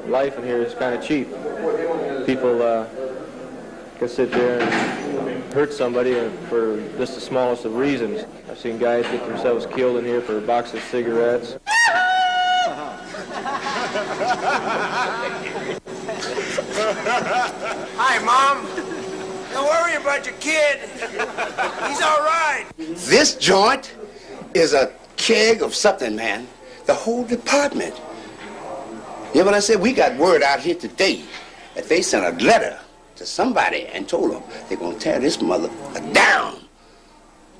life in here is kind of cheap. People can sit there and hurt somebody for just the smallest of reasons. I've seen guys get themselves killed in here for a box of cigarettes. Hi, Mom. Don't worry about your kid. He's all right. This joint is a keg of something, man. The whole department. You know what I said? We got word out here today that they sent a letter to somebody and told them they're going to tear this mother down.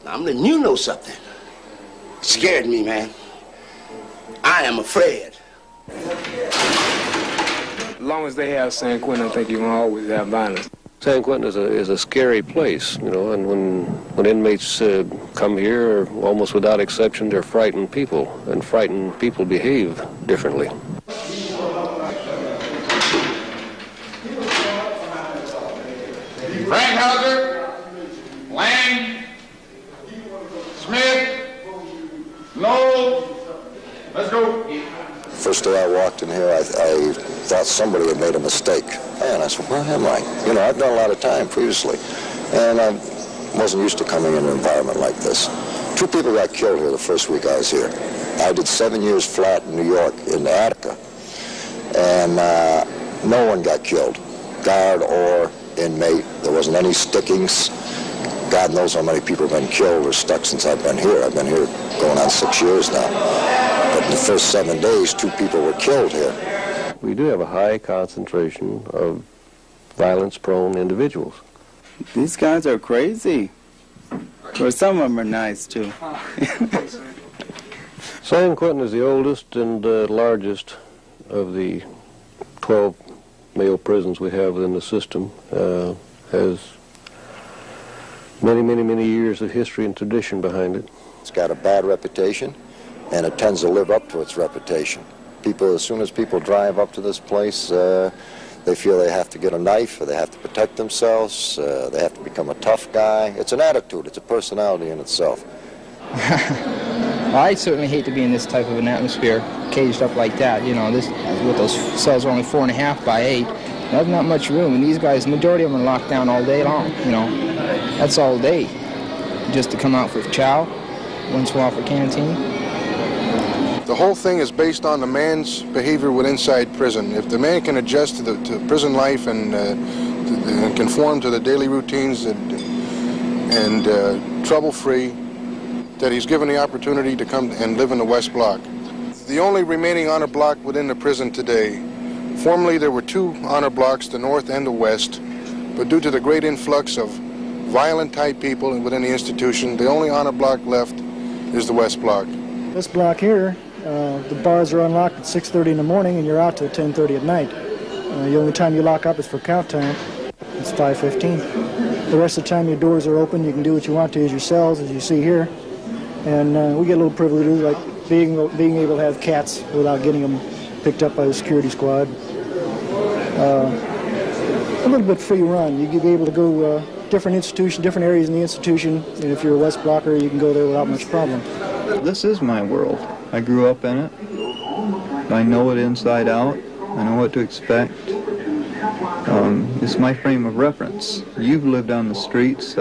Now, I'm letting you know something. It scared me, man. I am afraid. As long as they have San Quentin, I think you're going to always have violence. San Quentin is a scary place, you know, and when inmates come here, almost without exception, they're frightened people, and frightened people behave differently. Frankhauser, Lang, Smith, Lowell, let's go. First day I walked in here, I thought somebody had made a mistake. And I said, where am I? You know, I've done a lot of time previously, and I wasn't used to coming in an environment like this. 2 people got killed here the first week I was here. I did 7 years flat in New York, in Attica, and no one got killed, guard or inmate. There wasn't any stickings. God knows how many people have been killed or stuck since I've been here. I've been here going on 6 years now. But in the first 7 days, 2 people were killed here. We do have a high concentration of violence-prone individuals. These guys are crazy. Or some of them are nice, too. San Quentin is the oldest and largest of the 12 male prisons we have within the system. Has many years of history and tradition behind it. It's got a bad reputation, and it tends to live up to its reputation. People, as soon as people drive up to this place, they feel they have to get a knife, or they have to protect themselves, they have to become a tough guy. It's an attitude, it's a personality in itself. Well, I certainly hate to be in this type of an atmosphere, caged up like that. You know, this with those cells are only 4.5 by 8. There's not much room, and these guys, the majority of them are locked down all day long. You know, that's all day, just to come out for chow, once in a while for canteen. The whole thing is based on the man's behavior within inside prison. If the man can adjust to prison life and conform to the daily routines and trouble-free, that he's given the opportunity to come and live in the West Block. The only remaining honor block within the prison today. Formerly there were 2 honor blocks, the North and the West, but due to the great influx of violent-type people within the institution, the only honor block left is the West Block. This block here, the bars are unlocked at 6:30 in the morning and you're out till 10:30 at night. The only time you lock up is for count time. It's 5:15. The rest of the time your doors are open. You can do what you want to as your cells, as you see here. And we get little privileges like being able to have cats without getting them picked up by the security squad. A little bit free run. You can be able to go different institutions, different areas in the institution. And if you're a West Blocker, you can go there without much problem. This is my world. I grew up in it. I know it inside out. I know what to expect. It's my frame of reference. You've lived on the streets.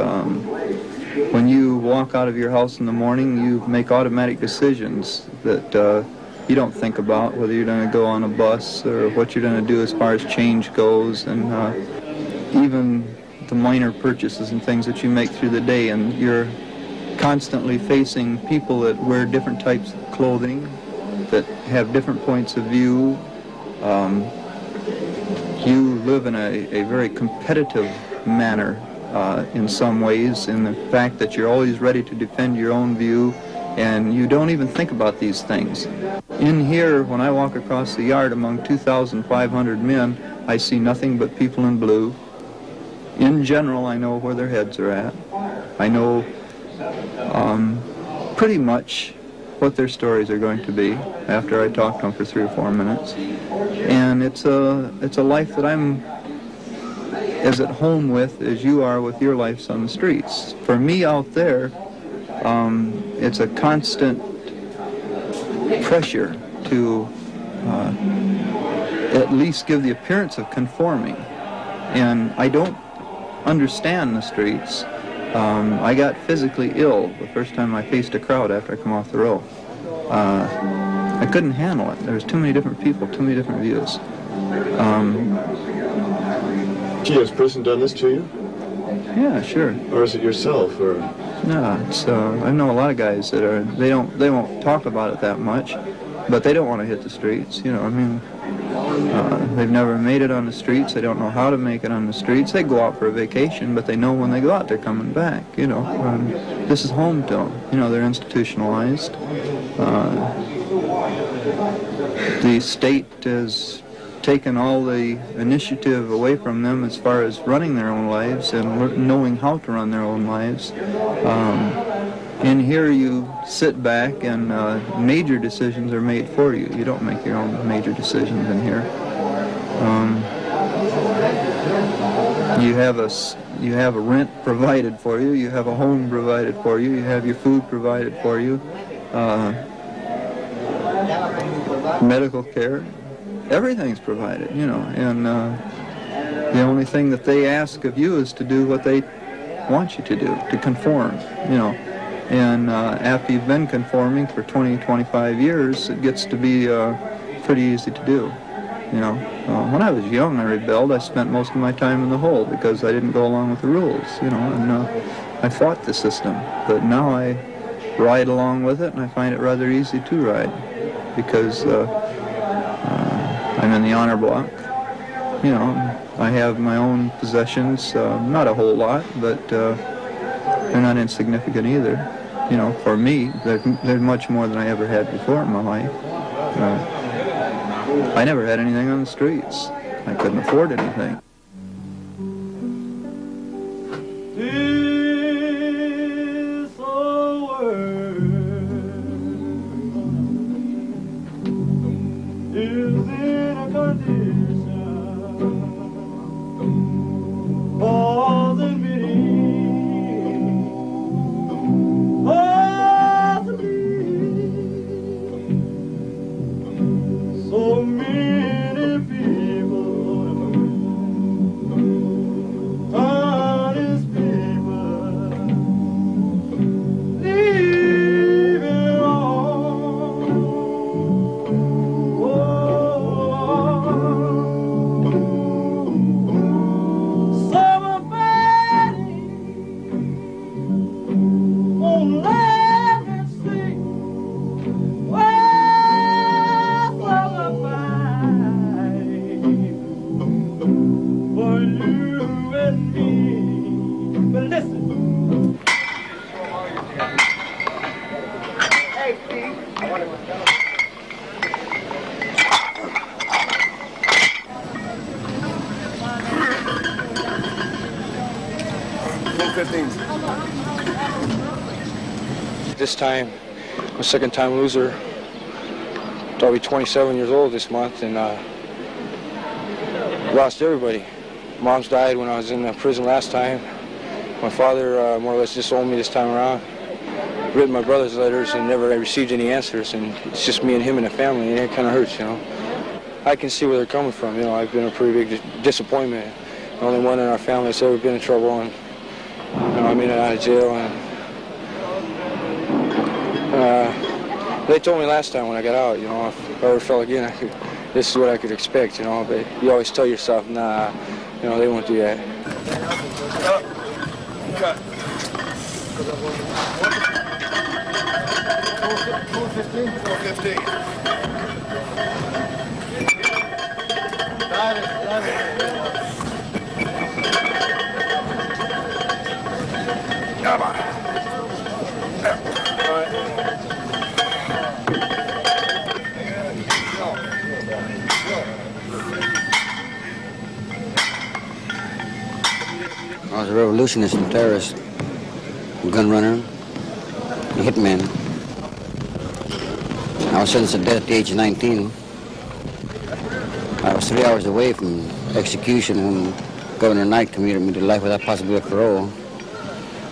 When you walk out of your house in the morning, you make automatic decisions that you don't think about, whether you're going to go on a bus or what you're going to do as far as change goes, and even the minor purchases and things that you make through the day. And you're constantly facing people that wear different types of clothing, that have different points of view. You live in a very competitive manner in some ways, in the fact that you're always ready to defend your own view, and you don't even think about these things. In here, when I walk across the yard among 2,500 men, I see nothing but people in blue. In general, I know where their heads are at. I know pretty much what their stories are going to be after I talk to them for 3 or 4 minutes. And it's a life that I'm as at home with as you are with your lives on the streets. For me out there, it's a constant pressure to at least give the appearance of conforming. And I don't understand the streets. I got physically ill the first time I faced a crowd after I come off the row. I couldn't handle it. There was too many different people, too many different views. Gee, has prison done this to you? Yeah, sure. Or is it yourself, or? No, it's, I know a lot of guys that are, they won't talk about it that much, but they don't want to hit the streets, you know, I mean, they've never made it on the streets, they don't know how to make it on the streets, they go out for a vacation, but they know when they go out they're coming back, you know, this is home to them, you know, they're institutionalized. The state has taken all the initiative away from them as far as running their own lives and knowing how to run their own lives. In here you sit back and major decisions are made for you. You don't make your own major decisions in here. You have a rent provided for you, you have a home provided for you, you have your food provided for you, medical care. Everything's provided, you know, and the only thing that they ask of you is to do what they want you to do, to conform, you know. And after you've been conforming for 20, 25 years, it gets to be pretty easy to do, you know. When I was young, I rebelled. I spent most of my time in the hole because I didn't go along with the rules, you know, and I fought the system. But now I ride along with it, and I find it rather easy to ride because I'm in the honor block, you know, I have my own possessions, not a whole lot, but they're not insignificant either. You know, for me, they're much more than I ever had before in my life. I never had anything on the streets. I couldn't afford anything. This time, I'm a second-time loser. I'll be 27 years old this month, and lost everybody. Mom's died when I was in prison last time. My father more or less disowned me this time around. I've written my brother's letters and never received any answers, and it's just me and him and the family, and it kind of hurts, you know. I can see where they're coming from, you know. I've been a pretty big disappointment. The only one in our family that's ever been in trouble, and you know, I'm in and out of jail. And they told me last time when I got out, you know, if I ever fell again, this is what I could expect, you know. But you always tell yourself, nah, you know, they won't do that. Cut. 415. Come on. I was a revolutionist and terrorist, a gun runner, a hitman. I was sentenced to death at the age of 19. I was 3 hours away from execution when Governor Knight commuted me to life without possibility of parole.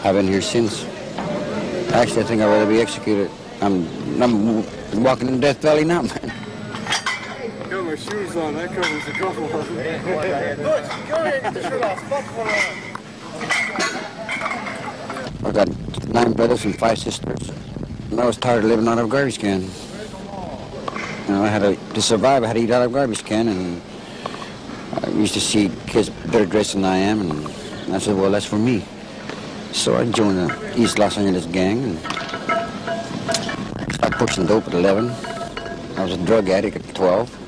I've been here since. Actually, I think I'd rather be executed. I'm walking in Death Valley now, man. my shoes on. That covers a couple of them. Butch, go ahead and get the shirt off. I got 9 brothers and 5 sisters. And I was tired of living out of a garbage can. You know, to survive, I had to eat out of a garbage can, and I used to see kids better dressed than I am, and I said, well, that's for me. So I joined the East Los Angeles gang and started pushing dope at 11. I was a drug addict at 12.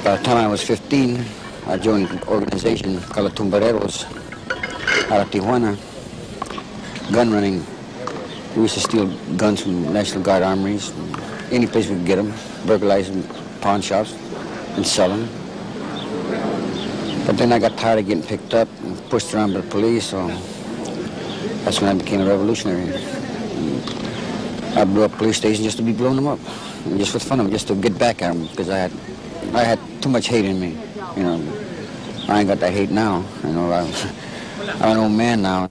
By the time I was 15, I joined an organization called the Tumbareros out of Tijuana, gun running. We used to steal guns from National Guard armories, any place we could get them, burglarize them, pawn shops, and sell them. But then I got tired of getting picked up and pushed around by the police, so that's when I became a revolutionary. I blew up police stations just to be blowing them up, and just for fun of them, just to get back at them, because I had too much hate in me. You know, I ain't got that hate now. You know, I'm an old man now.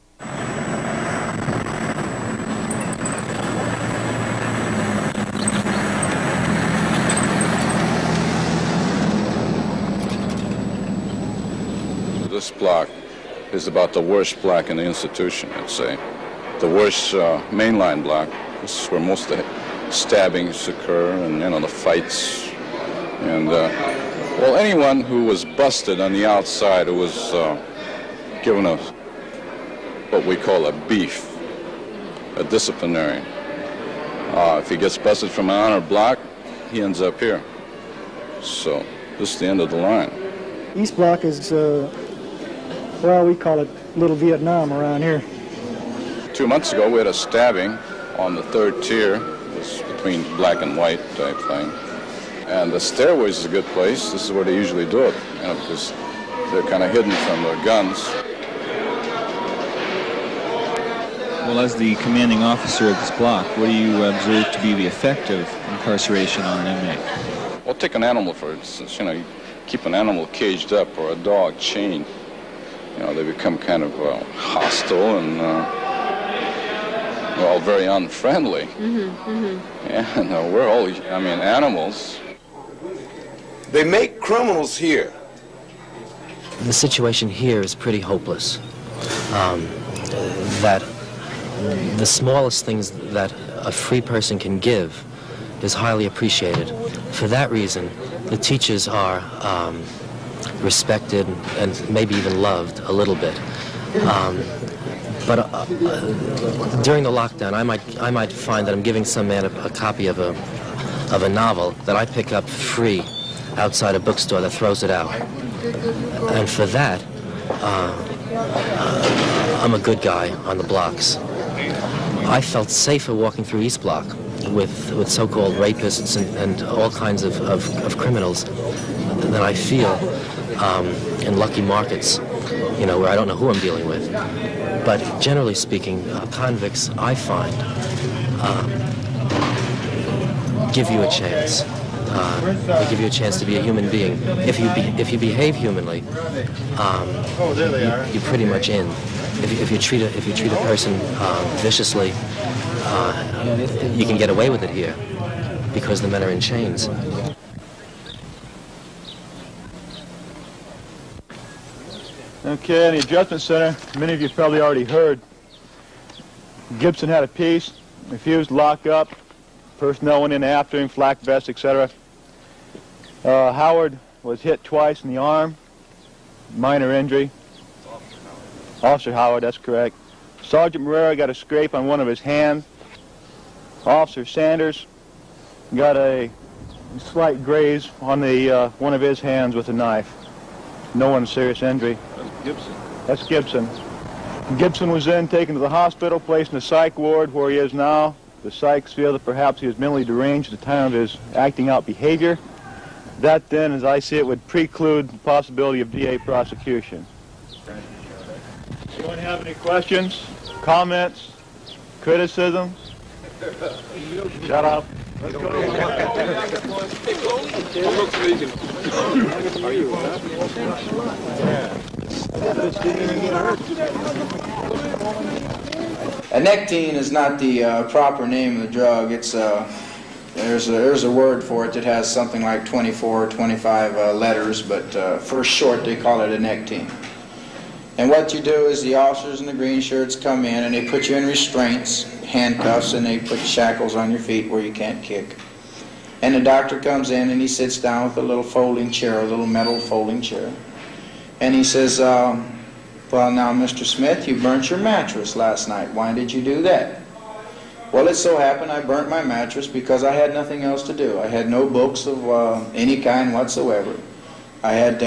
This block is about the worst block in the institution, I'd say. The worst mainline block. This is where most of the stabbings occur and, you know, the fights. And, well, anyone who was busted on the outside, who was given what we call a beef, a disciplinary. If he gets busted from an honor block, he ends up here. So this is the end of the line. East Block is, well, we call it Little Vietnam around here. 2 months ago, we had a stabbing on the 3rd tier. It was between black and white type thing. And the stairways is a good place. This is where they usually do it, you know, because they're kind of hidden from their guns. Well, as the commanding officer of this block, what do you observe to be the effect of incarceration on an inmate? Well, take an animal, for instance. You know, you keep an animal caged up or a dog chained. You know, they become kind of hostile and, well, very unfriendly. And we're all, I mean, animals. They make criminals here. The situation here is pretty hopeless. That the smallest things that a free person can give is highly appreciated. For that reason, the teachers are respected and maybe even loved a little bit. But during the lockdown, I might find that I'm giving some man a copy of a novel that I pick up free outside a bookstore that throws it out. And for that, I'm a good guy on the blocks. I felt safer walking through East Block with so-called rapists and all kinds of criminals than I feel in lucky markets, you know, where I don't know who I'm dealing with. But generally speaking, convicts, I find, give you a chance. They give you a chance to be a human being. If you behave humanly, you're pretty much in. If you treat a person viciously, you can get away with it here because the men are in chains. Okay, in the Adjustment Center, many of you probably already heard. Gibson had a piece, refused to lock up. Personnel went in after him, flak vest, etc. Howard was hit twice in the arm, minor injury. Officer Howard, that's correct. Sergeant Morera got a scrape on one of his hands. Officer Sanders got a slight graze on the one of his hands with a knife. No one serious injury. That's Gibson. That's Gibson. Gibson was then taken to the hospital, placed in the psych ward where he is now. The psychs feel that perhaps he was mentally deranged at the time of his acting out behavior. That then, as I see it, would preclude the possibility of DA prosecution. Anyone have any questions, comments, criticisms? Shut up. Let's go to Nectine is not the proper name of the drug. It's There's a word for it that has something like 24 or 25 letters, but for short they call it a neck team. And what you do is the officers in the green shirts come in and they put you in restraints, handcuffs, and they put shackles on your feet where you can't kick. And the doctor comes in and he sits down with a little folding chair, a little metal folding chair. And he says, well now Mr. Smith, you burnt your mattress last night. Why did you do that? Well, it so happened I burnt my mattress because I had nothing else to do. I had no books of any kind whatsoever. I had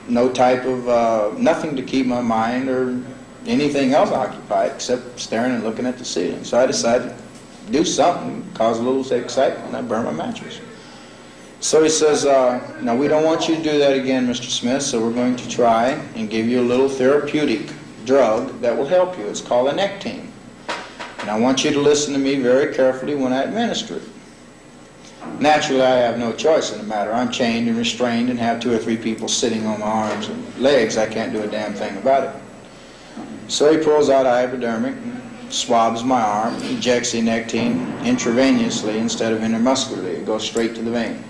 no type of, nothing to keep my mind or anything else occupied except staring and looking at the ceiling. So I decided to do something, cause a little excitement, and I burned my mattress. So he says, now we don't want you to do that again, Mr. Smith, so we're going to try and give you a little therapeutic drug that will help you. It's called a Nectine. And I want you to listen to me very carefully when I administer it. Naturally, I have no choice in the matter. I'm chained and restrained and have 2 or 3 people sitting on my arms and legs. I can't do a damn thing about it. So he pulls out a hypodermic, swabs my arm, injects the Nectine intravenously instead of intermuscularly. It goes straight to the vein.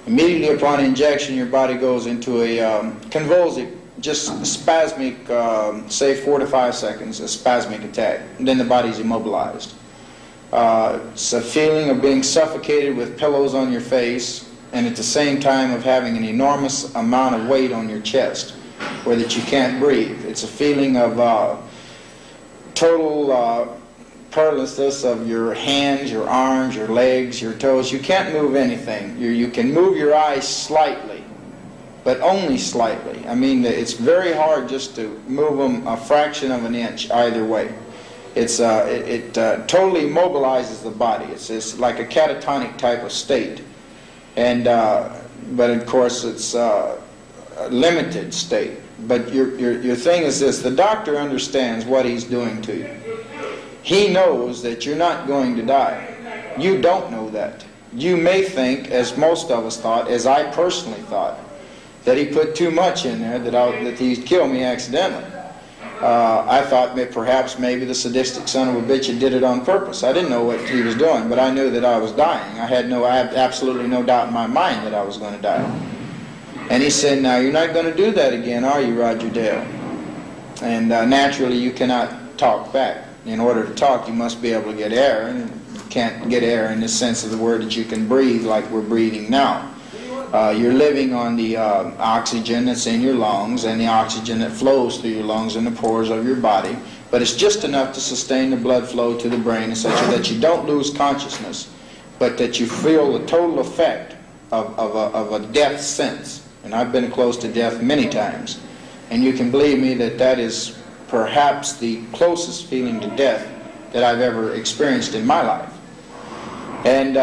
Immediately upon injection, your body goes into a convulsive, just spasmic, say 4 to 5 seconds, a spasmic attack. And then the body's immobilized. It's a feeling of being suffocated with pillows on your face and at the same time of having an enormous amount of weight on your chest where that you can't breathe. It's a feeling of total paralysis of your hands, your arms, your legs, your toes. You can't move anything. You can move your eyes slightly, but only slightly. I mean, it's very hard just to move them a fraction of an inch either way. It's, it totally immobilizes the body. It's like a catatonic type of state. And, but of course it's a limited state. But your thing is this, the doctor understands what he's doing to you. He knows that you're not going to die. You don't know that. You may think, as most of us thought, as I personally thought, that he put too much in there, that he'd kill me accidentally. I thought that perhaps maybe the sadistic son of a bitch had did it on purpose. I didn't know what he was doing, but I knew that I was dying. I had absolutely no doubt in my mind that I was going to die. And he said, now you're not going to do that again, are you, Roger Dale? And naturally you cannot talk back. In order to talk, you must be able to get air, and you can't get air in the sense of the word that you can breathe like we're breathing now. You're living on the oxygen that's in your lungs and the oxygen that flows through your lungs and the pores of your body, but it's just enough to sustain the blood flow to the brain, etc., that you don't lose consciousness, but that you feel the total effect of a death sense. And I've been close to death many times, and you can believe me that that is perhaps the closest feeling to death that I've ever experienced in my life. And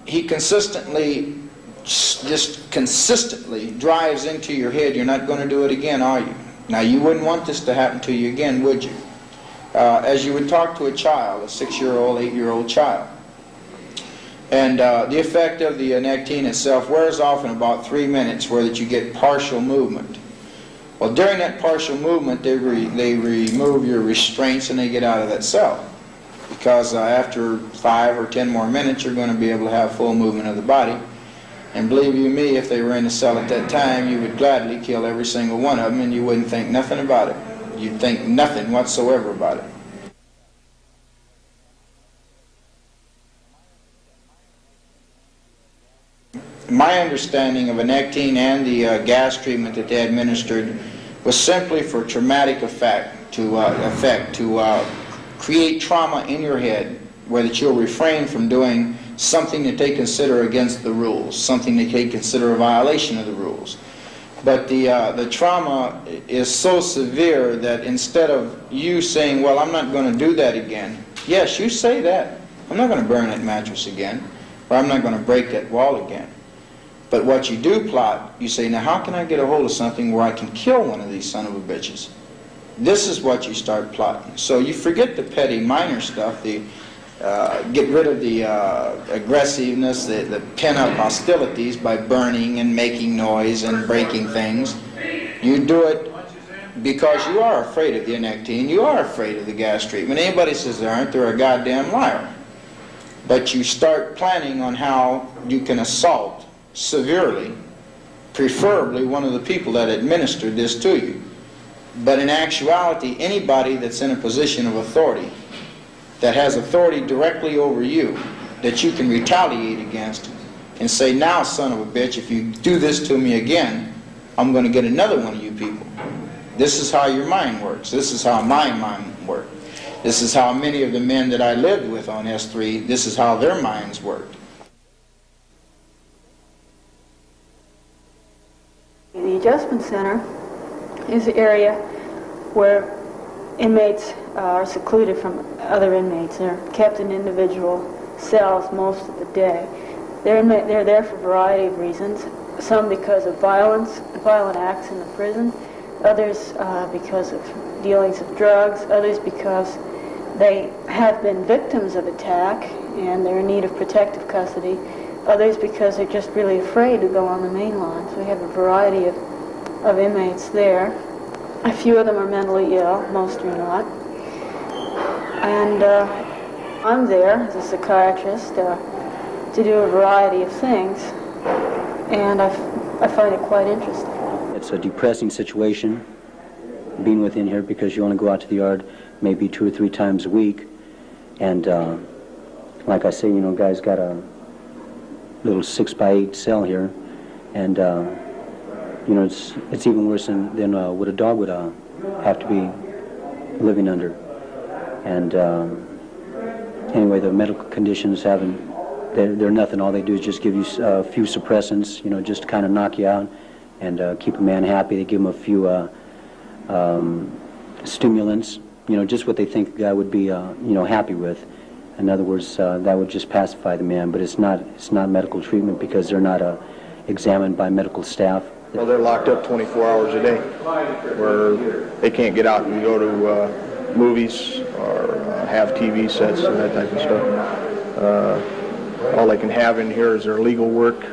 he consistently, just consistently drives into your head, you're not going to do it again, are you? Now, you wouldn't want this to happen to you again, would you? As you would talk to a child, a 6-year-old, 8-year-old child. And the effect of the Nectine itself wears off in about 3 minutes, where that you get partial movement. Well, during that partial movement, they remove your restraints and they get out of that cell. Because after 5 or 10 more minutes, you're going to be able to have full movement of the body. And believe you me, if they were in the cell at that time, you would gladly kill every single one of them and you wouldn't think nothing about it. You'd think nothing whatsoever about it. My understanding of a Nectine and the gas treatment that they administered was simply for traumatic effect, to create trauma in your head where that you'll refrain from doing something that they consider against the rules, something that they consider a violation of the rules. But the trauma is so severe that instead of you saying, well, I'm not going to do that again, yes, you say that. I'm not going to burn that mattress again, or I'm not going to break that wall again. But what you do plot, you say, now how can I get a hold of something where I can kill one of these son of a bitches? This is what you start plotting. So you forget the petty minor stuff, the get rid of the aggressiveness, the pent-up hostilities by burning and making noise and breaking things. You do it because you are afraid of the Nectine, you are afraid of the gas treatment. Anybody says they aren't, they're a goddamn liar. but you start planning on how you can assault severely, preferably one of the people that administered this to you. But in actuality, anybody that's in a position of authority, that has authority directly over you, that you can retaliate against and say, now, son of a bitch, if you do this to me again, I'm going to get another one of you people. This is how your mind works. This is how my mind worked. This is how many of the men that I lived with on S3, this is how their minds worked. The Adjustment Center is an area where inmates are secluded from other inmates. They're kept in individual cells most of the day. They're there for a variety of reasons, some because of violent acts in the prison, others because of dealings of drugs, others because they have been victims of attack and they're in need of protective custody, others because they're just really afraid to go on the main line. So we have a variety of inmates there. A few of them are mentally ill, most are not. And I'm there as a psychiatrist to do a variety of things, and I find it quite interesting. It's a depressing situation being within here because you only go out to the yard maybe 2 or 3 times a week, and like I say, you know, guys got a little 6x8 cell here, and you know, it's even worse than what a dog would have to be living under. And anyway, the medical conditions they're nothing. All they do is just give you a few suppressants, you know, just to kind of knock you out and keep a man happy. They give him a few stimulants, you know, just what they think the guy would be, you know, happy with. In other words, that would just pacify the man, but it's not medical treatment because they're not examined by medical staff. Well, they're locked up 24 hours a day, where they can't get out and go to movies or have TV sets and that type of stuff. All they can have in here is their legal work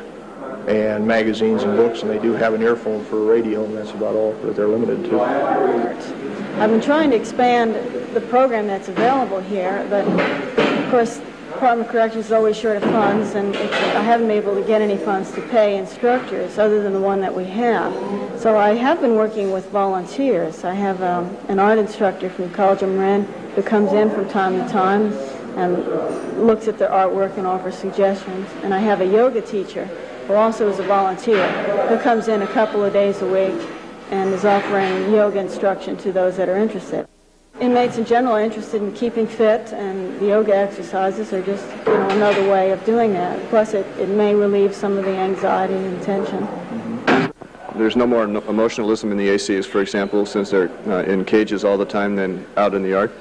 and magazines and books, and they do have an earphone for radio, and that's about all that they're limited to. I've been trying to expand the program that's available here, but of course, Department of Corrections is always short of funds, and I haven't been able to get any funds to pay instructors other than the one that we have. So I have been working with volunteers. I have an art instructor from the College of Marin who comes in from time to time and looks at their artwork and offers suggestions. And I have a yoga teacher who also is a volunteer who comes in a couple of days a week and is offering yoga instruction to those that are interested. Inmates in general are interested in keeping fit, and the yoga exercises are just, you know, another way of doing that. Plus, it may relieve some of the anxiety and tension. There's no more emotionalism in the ACs, for example, since they're in cages all the time than out in the yard?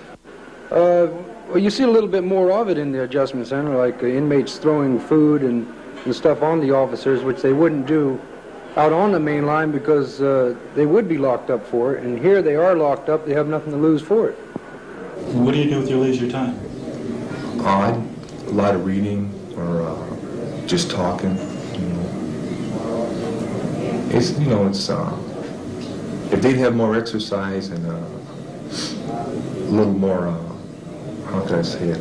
Well, you see a little bit more of it in the adjustment center, like inmates throwing food and stuff on the officers, which they wouldn't do out on the main line because they would be locked up for it, and here they are locked up, they have nothing to lose for it. What do you do with your leisure time? A lot of reading or just talking, you know. It's, you know, it's, if they'd have more exercise and a little more, how can I say it,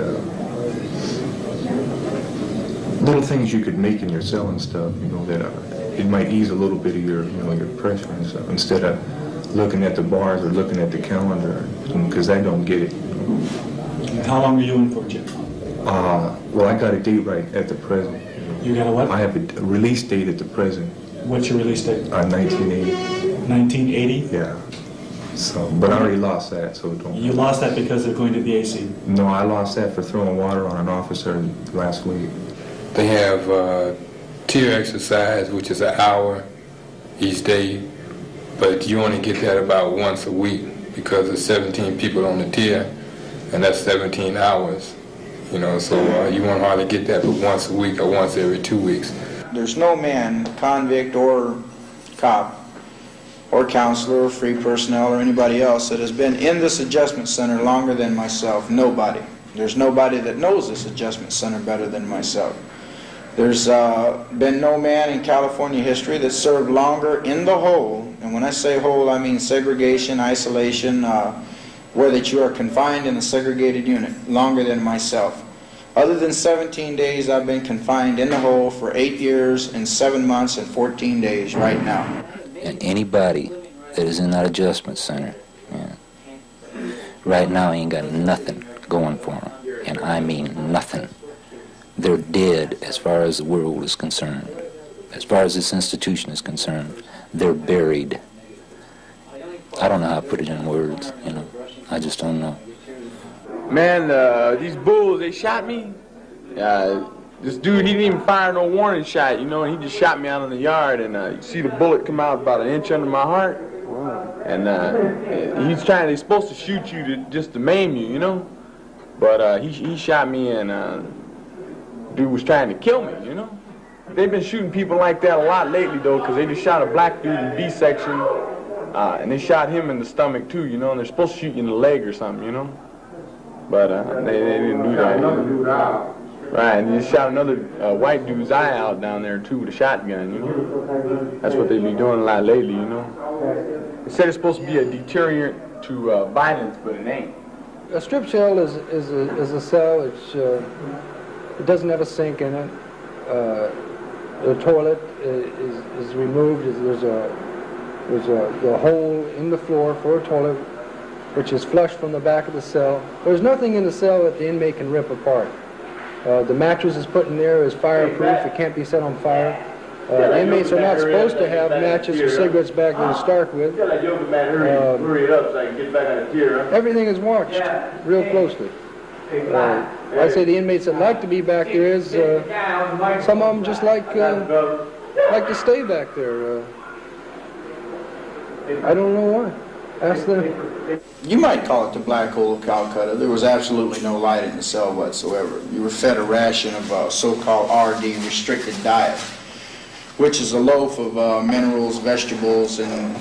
little things you could make in your cell and stuff, you know, that it might ease a little bit of your, you know, your pressure and stuff, instead of looking at the bars or looking at the calendar, because I don't get it. You know. How long are you in for, Jim? Well, I got a date right at the present. You got a what? I have a release date at the present. What's your release date? 1980. 1980? Yeah. So, but I already lost that, so don't. You lost that because of going to the AC? No, I lost that for throwing water on an officer last week. They have tier exercise, which is an hour each day, but you only get that about once a week because there's 17 people on the tier, and that's 17 hours. You know, so you won't hardly get that but once a week or once every 2 weeks. There's no man, convict or cop, or counselor or free personnel or anybody else that has been in this adjustment center longer than myself. Nobody. There's nobody that knows this adjustment center better than myself. There's been no man in California history that served longer in the hole, and when I say hole I mean segregation, isolation, where that you are confined in a segregated unit, longer than myself. Other than 17 days, I've been confined in the hole for 8 years and 7 months and 14 days right now. And anybody that is in that adjustment center, right now ain't got nothing going for them. And I mean nothing. They're dead as far as the world is concerned. As far as this institution is concerned, they're buried. I don't know how to put it in words, you know. I just don't know. Man, these bulls, they shot me. This dude, he didn't even fire no warning shot, you know, and he just shot me out in the yard, and you see the bullet come out about 1 inch under my heart. And he's supposed to shoot you just to maim you, you know. But he shot me, and dude was trying to kill me, you know. They've been shooting people like that a lot lately, though, because they just shot a black dude in B section, and they shot him in the stomach, too, you know, and they're supposed to shoot you in the leg or something, you know. But they didn't do that. You know? Right, and they shot another white dude's eye out down there, too, with a shotgun, you know. That's what they be doing a lot lately, you know. They said it's supposed to be a deterrent to violence, but it ain't. A strip cell is a cell which it doesn't have a sink in it. The toilet is removed. There's a hole in the floor for a toilet, which is flushed from the back of the cell. There's nothing in the cell that the inmate can rip apart. The mattress is put in there is fireproof. It can't be set on fire. The inmates are not supposed to have matches or cigarettes back there to start with. Everything is watched real closely. I say the inmates that like to be back there is some of them just like to stay back there. I don't know why. Ask them. You might call it the black hole of Calcutta. There was absolutely no light in the cell whatsoever. You were fed a ration of so-called RD, restricted diet, which is a loaf of minerals, vegetables, and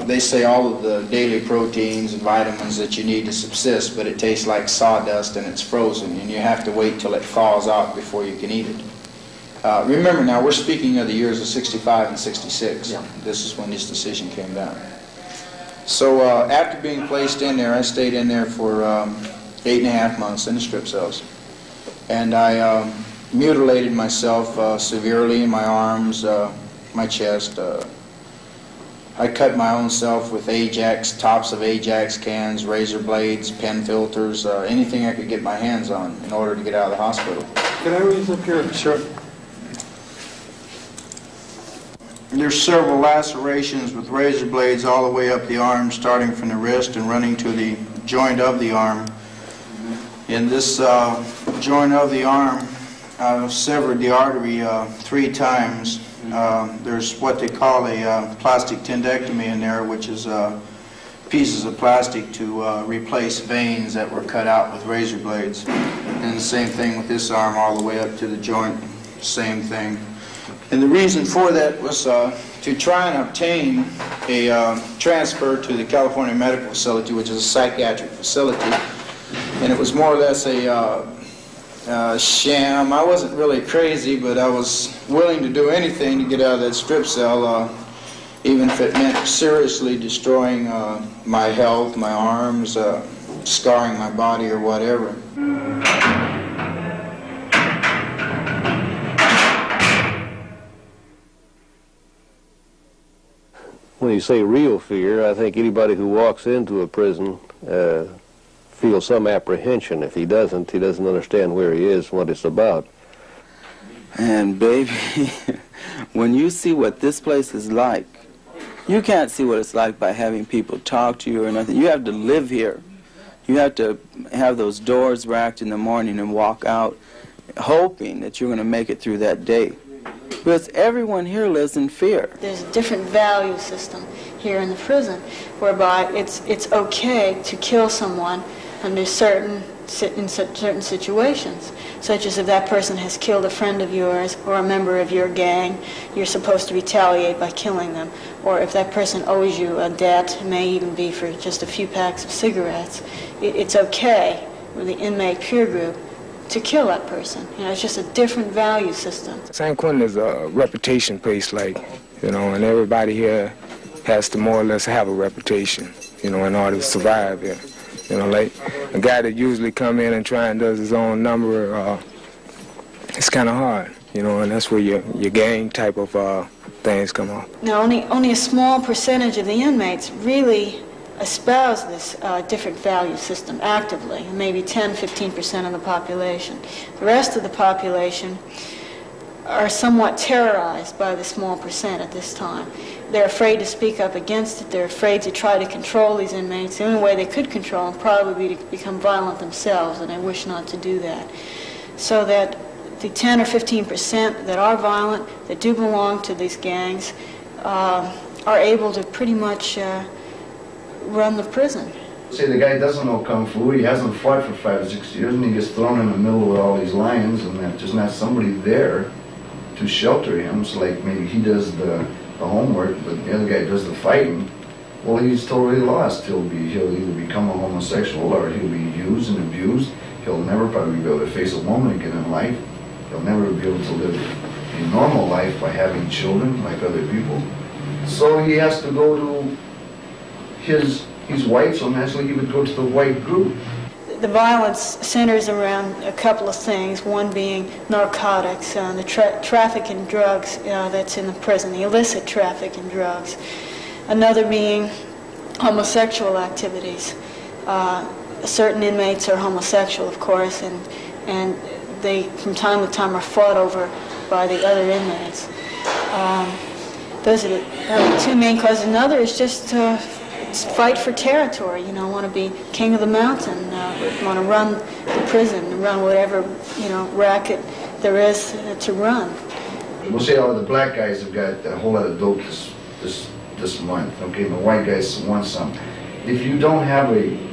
they say all of the daily proteins and vitamins that you need to subsist, but it tastes like sawdust and it's frozen, and you have to wait till it thaws out before you can eat it. Remember now, we're speaking of the years of 65 and 66. Yeah. This is when this decision came down. So after being placed in there, I stayed in there for 8.5 months in the strip cells. And I mutilated myself severely in my arms, my chest. I cut my own self with Ajax, tops of Ajax cans, razor blades, pen filters, anything I could get my hands on in order to get out of the hospital. Can I raise up here? Sure. There's several lacerations with razor blades all the way up the arm, starting from the wrist and running to the joint of the arm. In this joint of the arm, I've severed the artery 3 times. There's what they call a plastic tendectomy in there, which is pieces of plastic to replace veins that were cut out with razor blades. And the same thing with this arm all the way up to the joint, same thing. And the reason for that was to try and obtain a transfer to the California Medical Facility, which is a psychiatric facility. And it was more or less a sham. I wasn't really crazy, but I was willing to do anything to get out of that strip cell, even if it meant seriously destroying my health, my arms, scarring my body or whatever. When you say real fear, I think anybody who walks into a prison feels some apprehension. If he doesn't understand where he is and what it's about. And baby, when you see what this place is like, you can't see what it's like by having people talk to you or nothing. You have to live here. You have to have those doors racked in the morning and walk out hoping that you're going to make it through that day. Because everyone here lives in fear. There's a different value system here in the prison, whereby it's okay to kill someone under certain situations, such as if that person has killed a friend of yours or a member of your gang, you're supposed to retaliate by killing them. Or if that person owes you a debt, it may even be for just a few packs of cigarettes, it's okay with the inmate peer group to kill that person. You know, it's just a different value system. San Quentin is a reputation place, like, you know, and everybody here has to more or less have a reputation, you know, in order to survive here. You know, like a guy that usually come in and try and does his own number, it's kind of hard, you know, and that's where your gang type of things come off. Now, only a small percentage of the inmates really espouse this different value system actively, maybe 10-15% of the population. The rest of the population are somewhat terrorized by the small percent at this time. They're afraid to speak up against it. They're afraid to try to control these inmates. The only way they could control them probably would be to become violent themselves, and they wish not to do that. So that the 10 or 15% that are violent, that do belong to these gangs, are able to pretty much run the prison. Say the guy doesn't know Kung Fu, he hasn't fought for 5 or 6 years, and he gets thrown in the middle with all these lions, and there's just not somebody there to shelter him. It's like maybe he does the homework, but the other guy does the fighting. Well, he's totally lost. He'll either become a homosexual or he'll be used and abused. He'll never probably be able to face a woman again in life. He'll never be able to live a normal life by having children like other people. So he has to go to he's white, so naturally he would go to the white group. The violence centers around a couple of things, one being narcotics, the traffic in drugs that's in the prison, the illicit traffic in drugs. Another being homosexual activities. Certain inmates are homosexual, of course, and they, from time to time, are fought over by the other inmates. Those are the two main causes. Another is just fight for territory, you know, want to be king of the mountain, want to run the prison, run whatever, you know, racket there is to run. We'll say all the black guys have got a whole lot of dope this month, okay, and the white guys want some. If you don't have a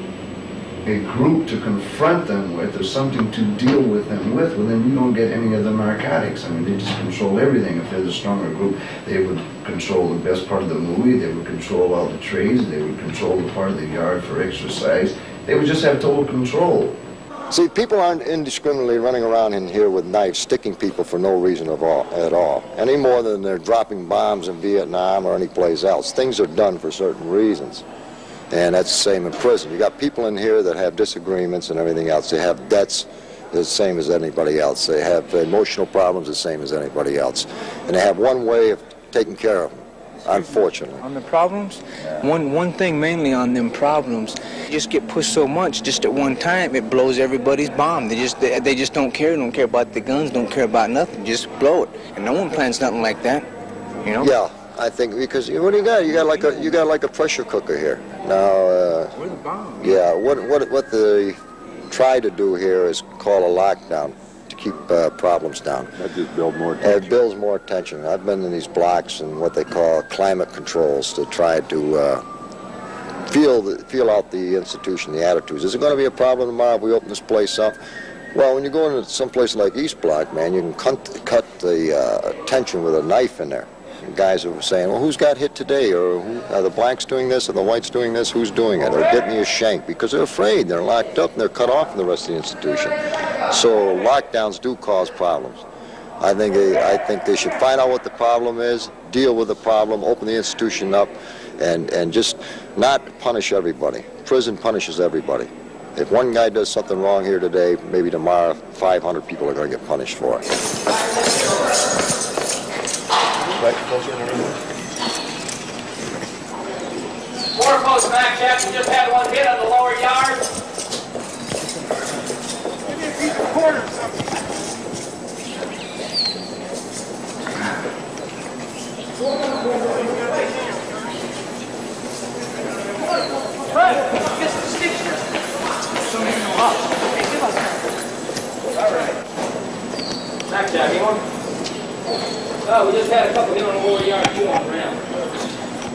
group to confront them with, or something to deal with them with, well, then you don't get any of the narcotics. I mean, they just control everything. If they're the stronger group, they would control the best part of the movie, they would control all the trades, they would control the part of the yard for exercise. They would just have total control. See, people aren't indiscriminately running around in here with knives, sticking people for no reason at all, any more than they're dropping bombs in Vietnam or any place else. Things are done for certain reasons. And that's the same in prison. You got people in here that have disagreements and everything else. They have debts the same as anybody else. They have emotional problems the same as anybody else. And they have one way of taking care of them, unfortunately. On the problems, one thing mainly on them problems, you just get pushed so much just at one time, it blows everybody's bomb. They just don't care about the guns, don't care about nothing, just blow it. And no one plans nothing like that, you know? Yeah. I think because what do you got? You got like a pressure cooker here. Now, where the bomb? Yeah. What they try to do here is call a lockdown to keep problems down. That just builds more tension. It builds more tension. I've been in these blocks and what they call climate controls to try to feel out the institution, the attitudes. Is it going to be a problem tomorrow if we open this place up? Well, when you go into some place like East Block, man, you can cut the tension with a knife in there. Guys are saying, well, who's got hit today? Or are the blacks doing this? Are the whites doing this? Who's doing it? Or get me a shank. Because they're afraid. They're locked up and they're cut off from the rest of the institution. So lockdowns do cause problems. I think they should find out what the problem is, deal with the problem, open the institution up, and just not punish everybody. Prison punishes everybody. If one guy does something wrong here today, maybe tomorrow 500 people are going to get punished for it. Right. Four post back check. We just had one hit on the lower yard. Give me a piece of corn or something. Get some sticks here. All right. Back check. Anyone? Oh, we just had a couple hit on the lower yard, 2 on the ground.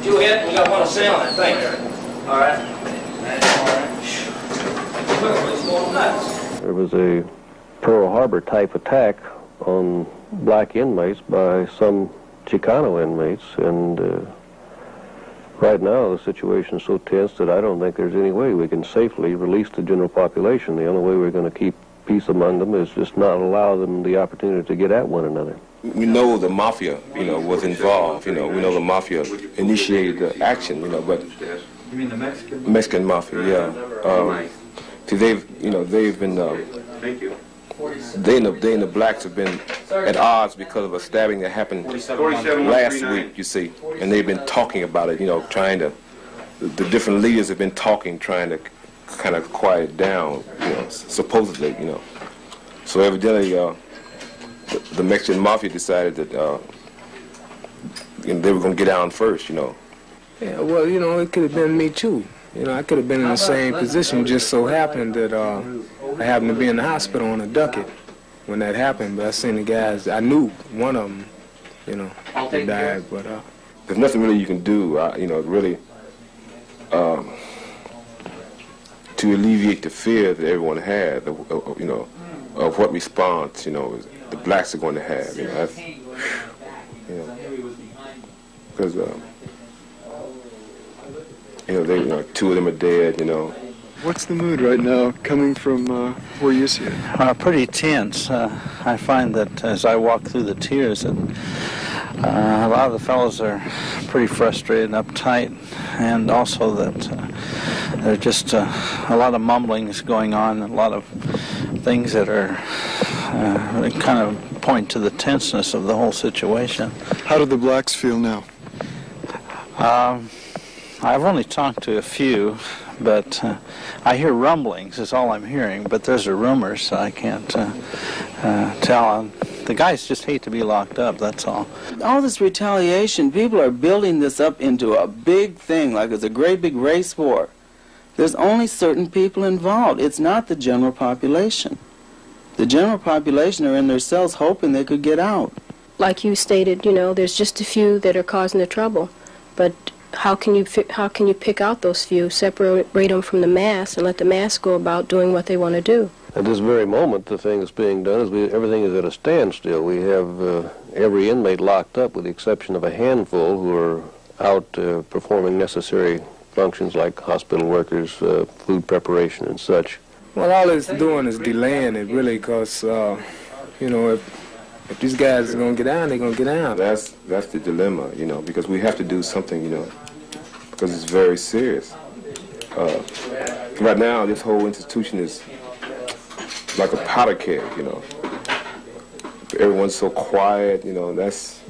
2 hit, we got 1 assailant, I think. All right. It's going nuts. There was a Pearl Harbor type attack on black inmates by some Chicano inmates, and right now the situation is so tense that I don't think there's any way we can safely release the general population. The only way we're going to keep peace among them is just not allow them the opportunity to get at one another. We know the mafia, was involved. We know the mafia initiated the action, but You mean the Mexican? Mexican mafia, yeah. See, they've been. Thank you. They and the blacks have been at odds because of a stabbing that happened last week, you see, and they've been talking about it, trying to. The different leaders have been talking, trying to kind of quiet it down, supposedly, So evidently, the Mexican mafia decided that they were going to get down first, Yeah, well, it could have been me too. I could have been in the same position. Just so happened that I happened to be in the hospital on a ducket when that happened. But I seen the guys. I knew one of them, that died. But there's nothing really you can do, really, to alleviate the fear that everyone had, of what response, the blacks are going to have. That's, because. Two of them are dead, What's the mood right now coming from where you see it? Pretty tense. I find that as I walk through the tiers, that a lot of the fellows are pretty frustrated and uptight, and also that there's just a lot of mumblings going on, a lot of things that are kind of point to the tenseness of the whole situation. How do the blacks feel now? I've only talked to a few, but I hear rumblings is all I'm hearing, but those are rumors, so I can't tell. The guys just hate to be locked up, that's all. All this retaliation, people are building this up into a big thing, like it's a great big race war. There's only certain people involved. It's not the general population. The general population are in their cells hoping they could get out. Like you stated, there's just a few that are causing the trouble, but how can you pick out those few, separate them from the mass, and let the mass go about doing what they want to do? At this very moment, the thing that's being done is everything is at a standstill. We have every inmate locked up with the exception of a handful who are out performing necessary functions like hospital workers, food preparation and such. Well, all it's doing is delaying it, really, because, if these guys are going to get down, they're going to get down. That's the dilemma, because we have to do something, because it's very serious. Right now, this whole institution is like a powder keg, Everyone's so quiet, that's,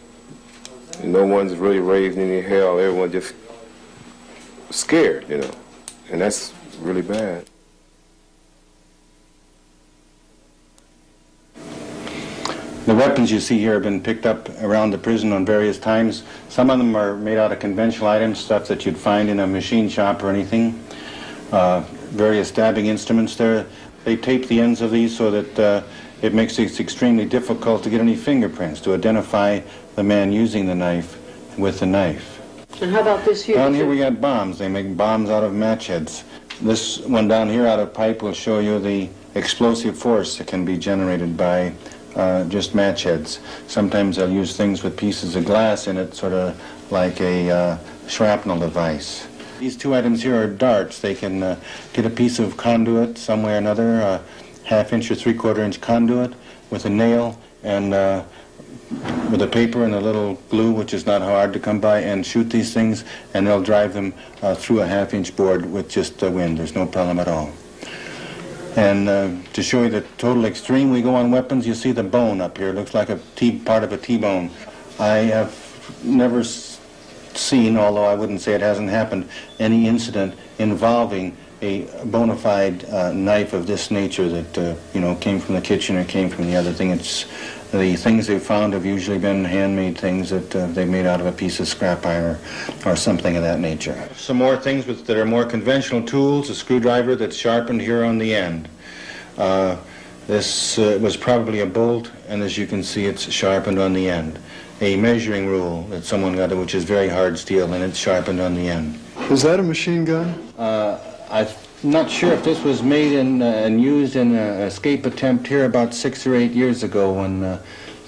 no one's really raising any hell. Everyone's just scared, and that's really bad. The weapons you see here have been picked up around the prison on various times. Some of them are made out of conventional items, stuff that you'd find in a machine shop or anything. Various stabbing instruments there. They tape the ends of these so that it makes it extremely difficult to get any fingerprints to identify the man using the knife with the knife. And how about this here? Down here we got bombs. They make bombs out of match heads. This one down here out of pipe will show you the explosive force that can be generated by just match heads. Sometimes they'll use things with pieces of glass in it, sort of like a shrapnel device. These two items here are darts. They can get a piece of conduit somewhere or another, a half-inch or three-quarter-inch conduit with a nail and with a paper and a little glue, which is not hard to come by, and shoot these things, and they'll drive them through a half-inch board with just the wind. There's no problem at all. And to show you the total extreme, we go on weapons. You see the bone up here. It looks like a part of a T-bone. I have never seen, although I wouldn't say it hasn't happened, any incident involving a bona fide knife of this nature that came from the kitchen or came from the other thing. It's the things they've found have usually been handmade things that they made out of a piece of scrap iron or something of that nature. Some more things that are more conventional tools, a screwdriver that's sharpened here on the end. This was probably a bolt, and as you can see, it's sharpened on the end. A measuring rule that someone got, which is very hard steel, and it's sharpened on the end. Is that a machine gun? I'm not sure if this was made and used in an escape attempt here about 6 or 8 years ago when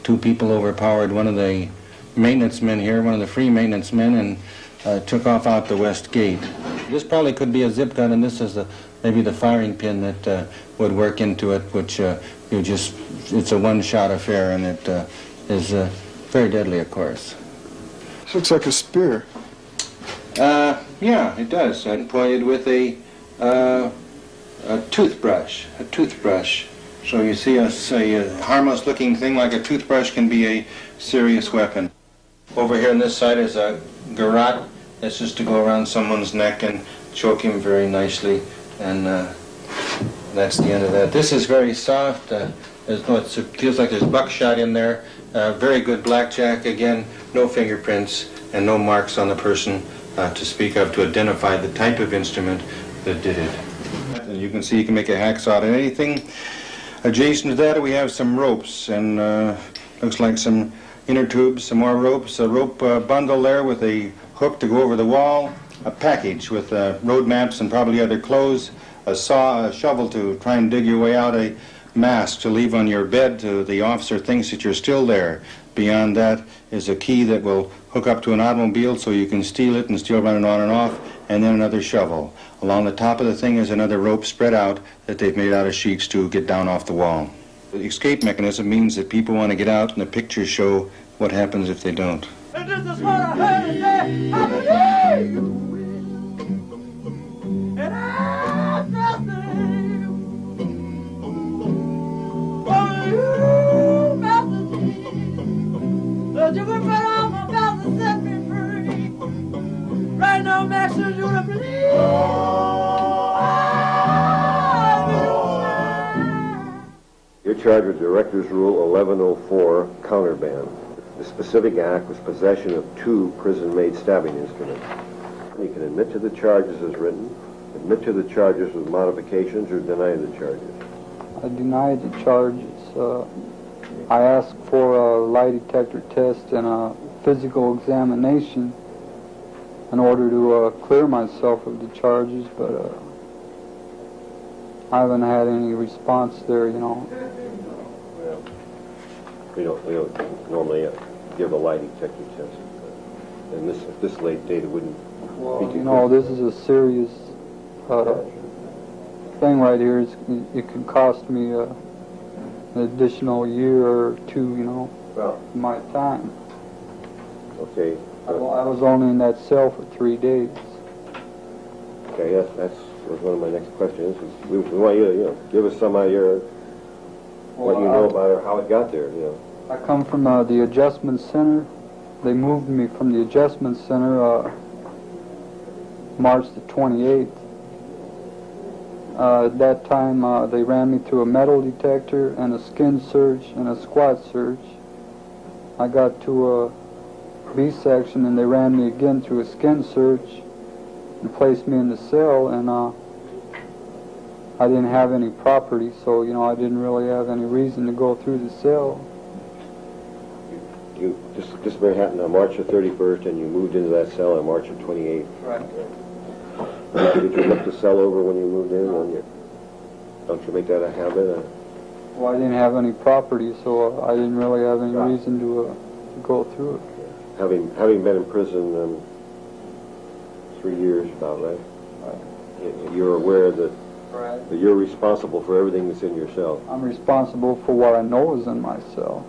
two people overpowered one of the maintenance men here, one of the free maintenance men, and took off out the west gate. This probably could be a zip gun, and this is maybe the firing pin that would work into it, which it's a one-shot affair, and it is very deadly, of course. This looks like a spear. Yeah, it does. I'm pointed with a toothbrush. So you see a harmless-looking thing like a toothbrush can be a serious weapon. Over here on this side is a garrote. That's just to go around someone's neck and choke him very nicely. And that's the end of that. This is very soft. It feels like there's buckshot in there. Very good blackjack. Again, no fingerprints and no marks on the person to speak of to identify the type of instrument that did it. And you can see you can make a hacksaw out of anything. Adjacent to that we have some ropes, and looks like some inner tubes, some more ropes, a rope bundle there with a hook to go over the wall, a package with road maps and probably other clothes, a saw, a shovel to try and dig your way out, a mask to leave on your bed so the officer thinks that you're still there. Beyond that is a key that will hook up to an automobile so you can steal it and still run it on and off, and then another shovel. Along the top of the thing is another rope spread out that they've made out of sheets to get down off the wall. The escape mechanism means that people want to get out, and the pictures show what happens if they don't. And this is what I heard say, hallelujah. And I'm nothing for you, Master Jesus. So you can put on my belt and set me free. Right now, Master, you to believe. You're charged with Director's Rule 1104, counterband. The specific act was possession of 2 prison-made stabbing instruments. You can admit to the charges as written, admit to the charges with modifications, or deny the charges. I denied the charges. I asked for a lie detector test and a physical examination in order to clear myself of the charges, but I haven't had any response there, you know. Well, we don't normally give a lie detector test. And this late date, it wouldn't be too. You know, this is a serious thing right here. It could cost me an additional year or 2, you know, of my time. Okay. I was only in that cell for 3 days. Okay, that was one of my next questions. We want you to, you know, give us some idea what you know about it, how it got there, you know. I come from the adjustment center. They moved me from the adjustment center March the 28th. At that time, they ran me through a metal detector and a skin search and a squat search. I got to a B section and they ran me again through a skin search and placed me in the cell, and I didn't have any property, so, you know, I didn't really have any reason to go through the cell. This may happen on March the 31st, and you moved into that cell on March the 28th. Right. Did you look the cell over when you moved in? Don't you make that a habit? Well, I didn't have any property, so I didn't really have any reason to go through it. Having been in prison 3 years about, right? Right. You're aware that, that you're responsible for everything that's in your cell. I'm responsible for what I know is in my cell.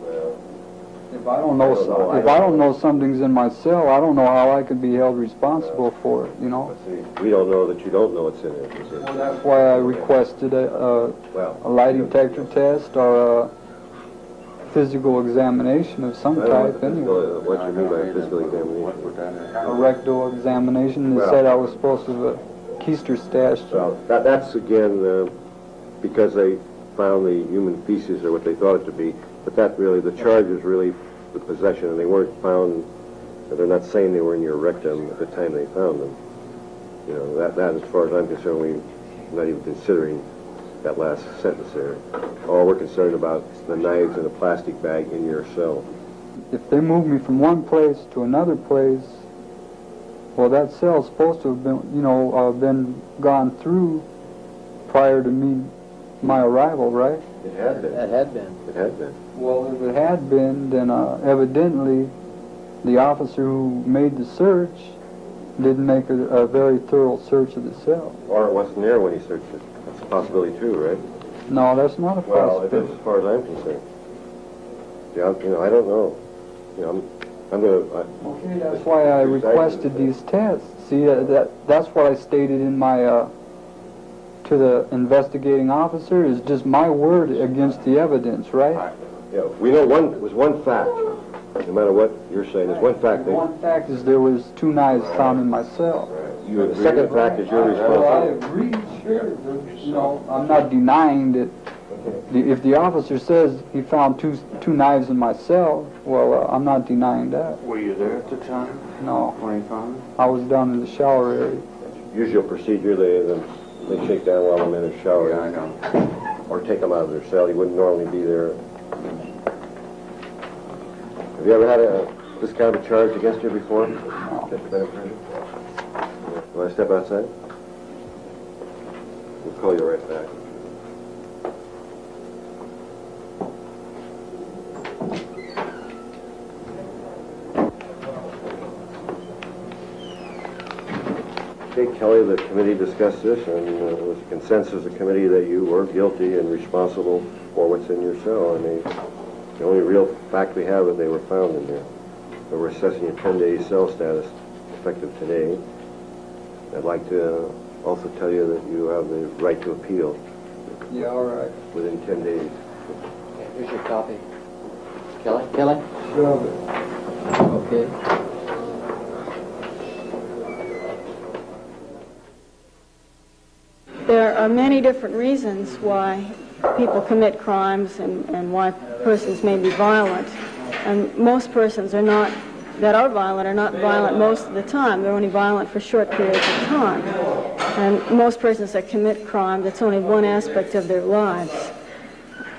If I don't know something's in my cell, I don't know how I could be held responsible for it, you know. We don't know that you don't know what's in it. Well, that's why I requested a lie detector test or a physical examination of some type. Anyway. What do you mean by physical examination? A rectal examination. They said I was supposed to have a keister stashed. Well, that's again because they found the human feces or what they thought it to be. But that really, the charge is really the possession, and they weren't found. They're not saying they were in your rectum at the time they found them. You know, that as far as I'm concerned, we're not even considering that last sentence there. All we're concerned about is the knives in a plastic bag in your cell. If they moved me from one place to another place, well, that cell's supposed to have been, you know, been gone through prior to my arrival, right? It had been. It had been. It had been. Well, if it had been, then evidently the officer who made the search didn't make a very thorough search of the cell. Or it wasn't there when he searched it. That's a possibility too, right? No, that's not a possibility. Well, it is as far as I'm concerned. Yeah, you know, I don't know. You know, Okay, that's why I requested these tests. See, that's what I stated in my, to the investigating officer, is just my word against the evidence, right? Yeah, we know it was one fact. No matter what you're saying, there's one fact. One fact is there was 2 knives found in my cell. The second fact is your responsibility. Well, I agree, sure. You know, I'm not denying that. If the officer says he found two knives in my cell, well, I'm not denying that. Were you there at the time? No. When he found it? I was down in the shower area. Usual procedure, they shake down while I'm in the shower. Yeah, I know. Or take them out of their cell. He wouldn't normally be there. Have you ever had this kind of a charge against you before? No. You want to step outside? We'll call you right back. Okay, Kelly, the committee discussed this, and it was a consensus of the committee that you were guilty and responsible for what's in your cell. And the only real fact we have is they were found in there. So we're assessing your 10-day cell status effective today. I'd like to also tell you that you have the right to appeal. Yeah, all right. Within 10 days. Here's your copy. Kelly? Kelly? Sure. Okay. There are many different reasons why people commit crimes and why persons may be violent. And most persons that are violent are not violent most of the time. They're only violent for short periods of time. And most persons that commit crime, that's only one aspect of their lives.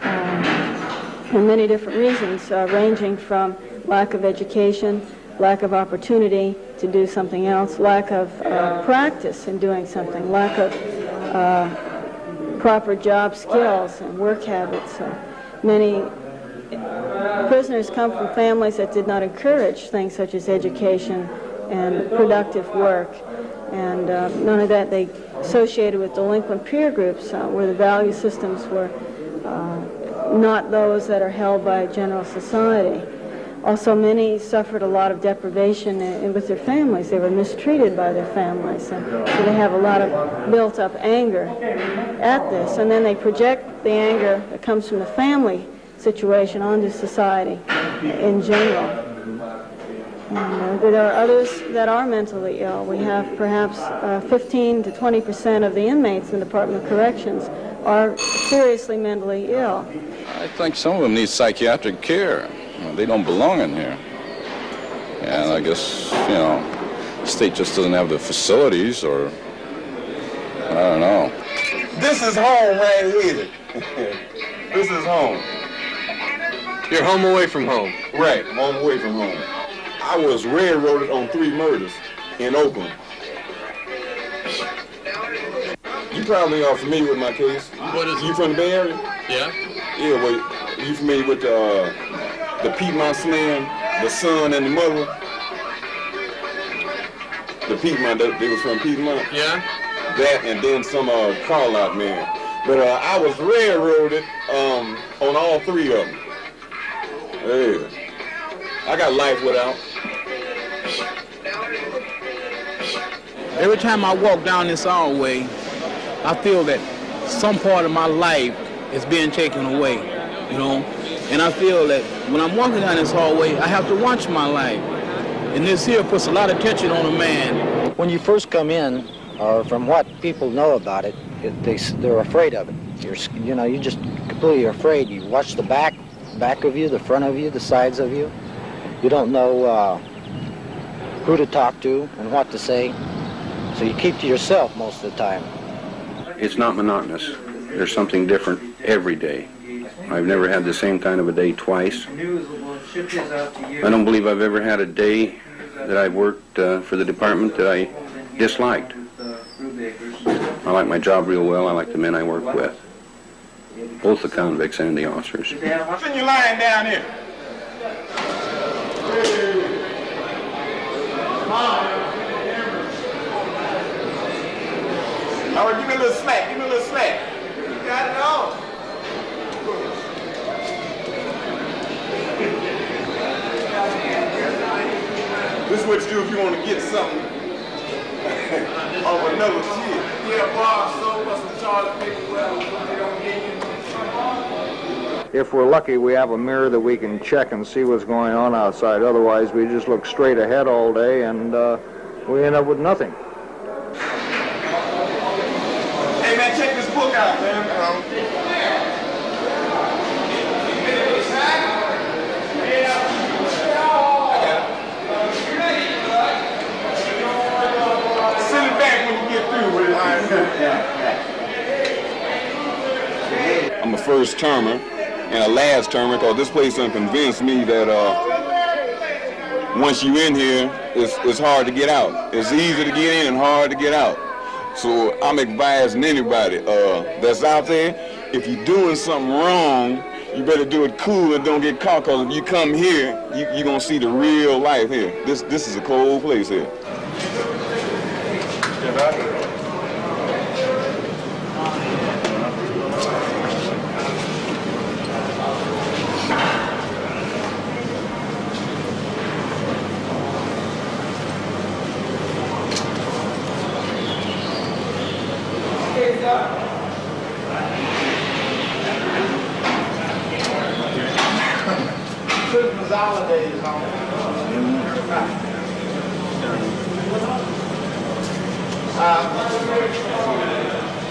And many different reasons, ranging from lack of education, lack of opportunity to do something else, lack of practice in doing something, lack of proper job skills and work habits. Many prisoners come from families that did not encourage things such as education and productive work. And none of that, they associated with delinquent peer groups where the value systems were not those that are held by general society. Also, many suffered a lot of deprivation with their families. They were mistreated by their families, and so they have a lot of built-up anger at this. And then they project the anger that comes from the family situation onto society in general. And there are others that are mentally ill. We have perhaps 15 to 20% of the inmates in the Department of Corrections are seriously mentally ill. I think some of them need psychiatric care. They don't belong in here. And I guess, the state just doesn't have the facilities, or I don't know. This is home right here. This is home. You're home away from home. Right, home away from home. I was railroaded on 3 murders in Oakland. You probably are familiar with my case. What is it? You from the Bay Area? Yeah. Yeah, well, you familiar with the Piedmont Slam, the son and the mother? The Piedmont, they was from Piedmont? Yeah. That and then some call-out man. But I was railroaded on all 3 of them. Yeah. I got life without. Every time I walk down this hallway, I feel that some part of my life is being taken away, And I feel that when I'm walking down this hallway, I have to watch my life. And this here puts a lot of tension on a man. When you first come in, or from what people know about it, they're afraid of it. You're just completely afraid. You watch the back of you, the front of you, the sides of you. You don't know who to talk to and what to say. So you keep to yourself most of the time. It's not monotonous. There's something different every day. I've never had the same kind of a day twice. I don't believe I've ever had a day that I've worked for the department that I disliked. I like my job real well. I like the men I work with, both the convicts and the officers. Send your line down here. All right, give me a little slack. Give me a little slack. You got it all. what you do if you want to get something off another shit. Yeah, bar sold us some toilet paper. Well, they don't get you. If we're lucky, we have a mirror that we can check and see what's going on outside. Otherwise, we just look straight ahead all day, and we end up with nothing. Hey, man, check this book out, man. Send it back when you get through with it. I'm a first termer and a last termer because this place done convinced me that once you in here, it's hard to get out. It's easy to get in and hard to get out. So I'm advising anybody that's out there, if you're doing something wrong, you better do it cool and don't get caught, because if you come here, you're going to see the real life here. This is a cold place here. Christmas holidays on.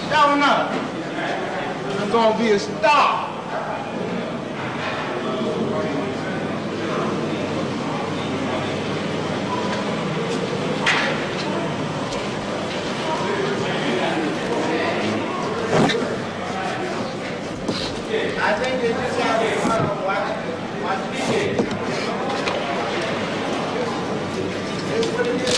Showing up. I'm gonna be a star. I think they just have to watch TV. That's what it is.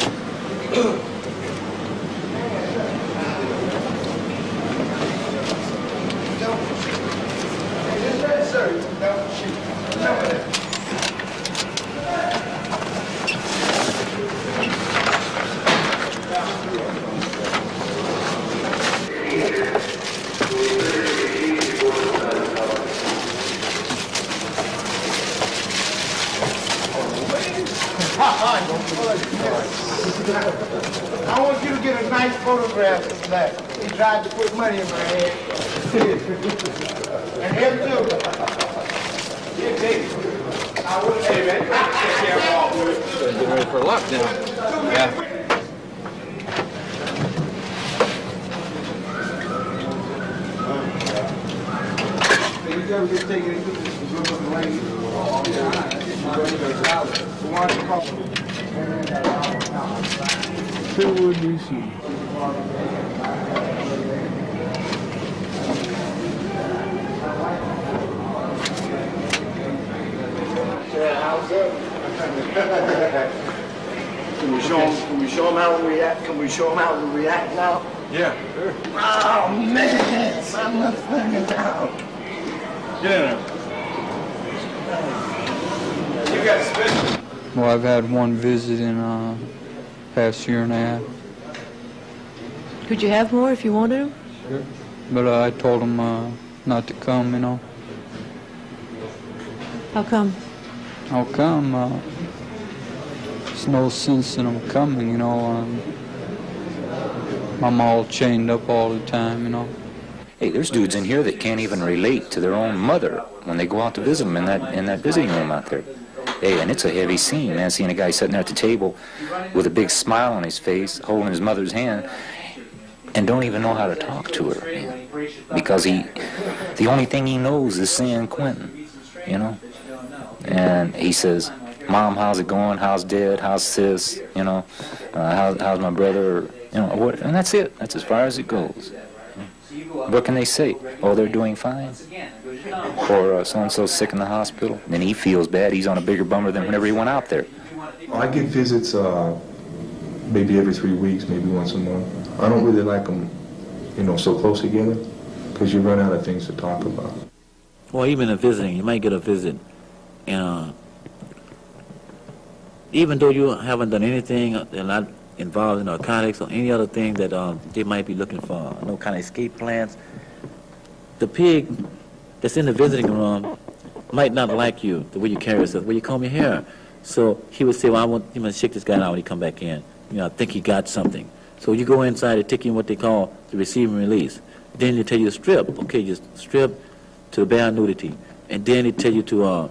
I want you to get a nice photograph of that. He tried to put money in my head. And him too. Yeah, David. I would say, man, take care of all with it. Get ready for lockdown. Yeah. You ever get taken into this room of the lane? Why don't you call me? Fillwood, DC. Can we show them how we react? Can we show them how we react now? Yeah. Sure. Oh man, I'm not fucking down. Get in there. You got a spit. Well, I've had one visit in past year and a half. Could you have more if you wanted them? Sure. But I told him not to come, you know. How come? How come? There's no sense in them coming, you know. I'm all chained up all the time, you know. Hey, there's dudes in here that can't even relate to their own mother when they go out to visit them in that visiting room out there. Hey, and it's a heavy scene, man, seeing a guy sitting there at the table with a big smile on his face, holding his mother's hand, and don't even know how to talk to her, man. Because the only thing he knows is San Quentin, you know. And he says, Mom, how's it going? How's Dad? How's Sis? You know, how's my brother? You know, what? And that's it. That's as far as it goes. What can they say? Oh, they're doing fine. Or so-and-so's sick in the hospital. Then he feels bad. He's on a bigger bummer than whenever he went out there. I get visits maybe every 3 weeks, maybe once a month. I don't really like them, you know, so close together because you run out of things to talk about. Well, even in visiting, you might get a visit, and even though you haven't done anything and not involved in narcotics or any other thing that they might be looking for, no kind of escape plans, the pig that's in the visiting room might not like you, the way you carry yourself, the way you comb your hair, So he would say, well, I'm going to check this guy out when he come back in. You know, I think he got something. So you go inside, they take you in what they call the receive and release. Then they tell you to strip. Okay, just strip to the bare nudity. And then they tell you to,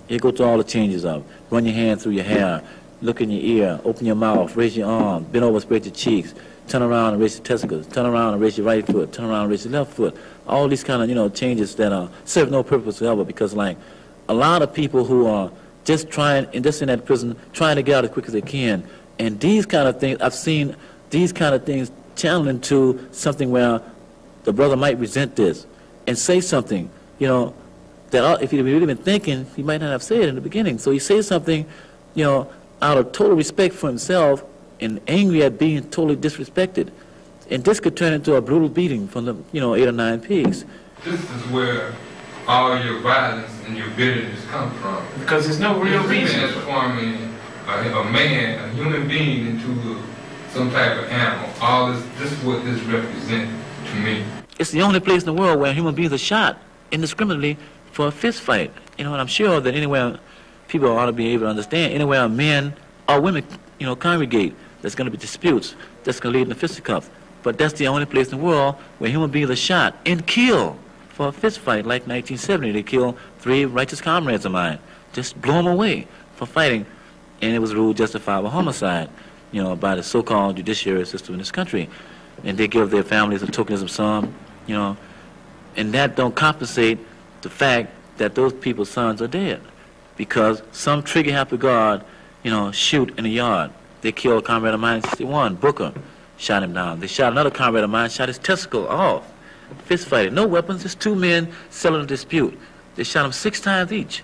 you go through all the changes of run your hand through your hair, look in your ear, open your mouth, raise your arm, bend over, spread your cheeks, turn around and raise your testicles, turn around and raise your right foot, turn around and raise your left foot. All these kind of, you know, changes that serve no purpose whatsoever, because like a lot of people who are just trying, and just in that prison, trying to get out as quick as they can. And these kind of things, I've seen these kind of things channeled into something where the brother might resent this and say something, you know, that if he'd really been thinking, he might not have said it in the beginning. So he says something, you know, out of total respect for himself and angry at being totally disrespected. And this could turn into a brutal beating from the, you know, 8 or 9 pigs. This is where all your violence and your bitterness come from. Because there's no real reason. Transforming a man, a human being, into some type of animal. This is what this represents to me. It's the only place in the world where human beings are shot indiscriminately for a fist fight. You know, and I'm sure that anywhere people ought to be able to understand, anywhere men or women, you know, congregate, there's going to be disputes that's going to lead to fisticuffs. But that's the only place in the world where human beings are shot and killed for a fist fight. Like 1970, they killed 3 righteous comrades of mine, just blow them away for fighting, and it was ruled justifiable homicide, you know, by the so-called judiciary system in this country. And they give their families a tokenism sum, you know, and that don't compensate the fact that those people's sons are dead, because some trigger-happy guard, you know, shoot in the yard. They killed a comrade of mine in 61, Booker, shot him down. They shot another comrade of mine, shot his testicle off. Fist fighting, no weapons, just 2 men settling a dispute. They shot him 6 times each.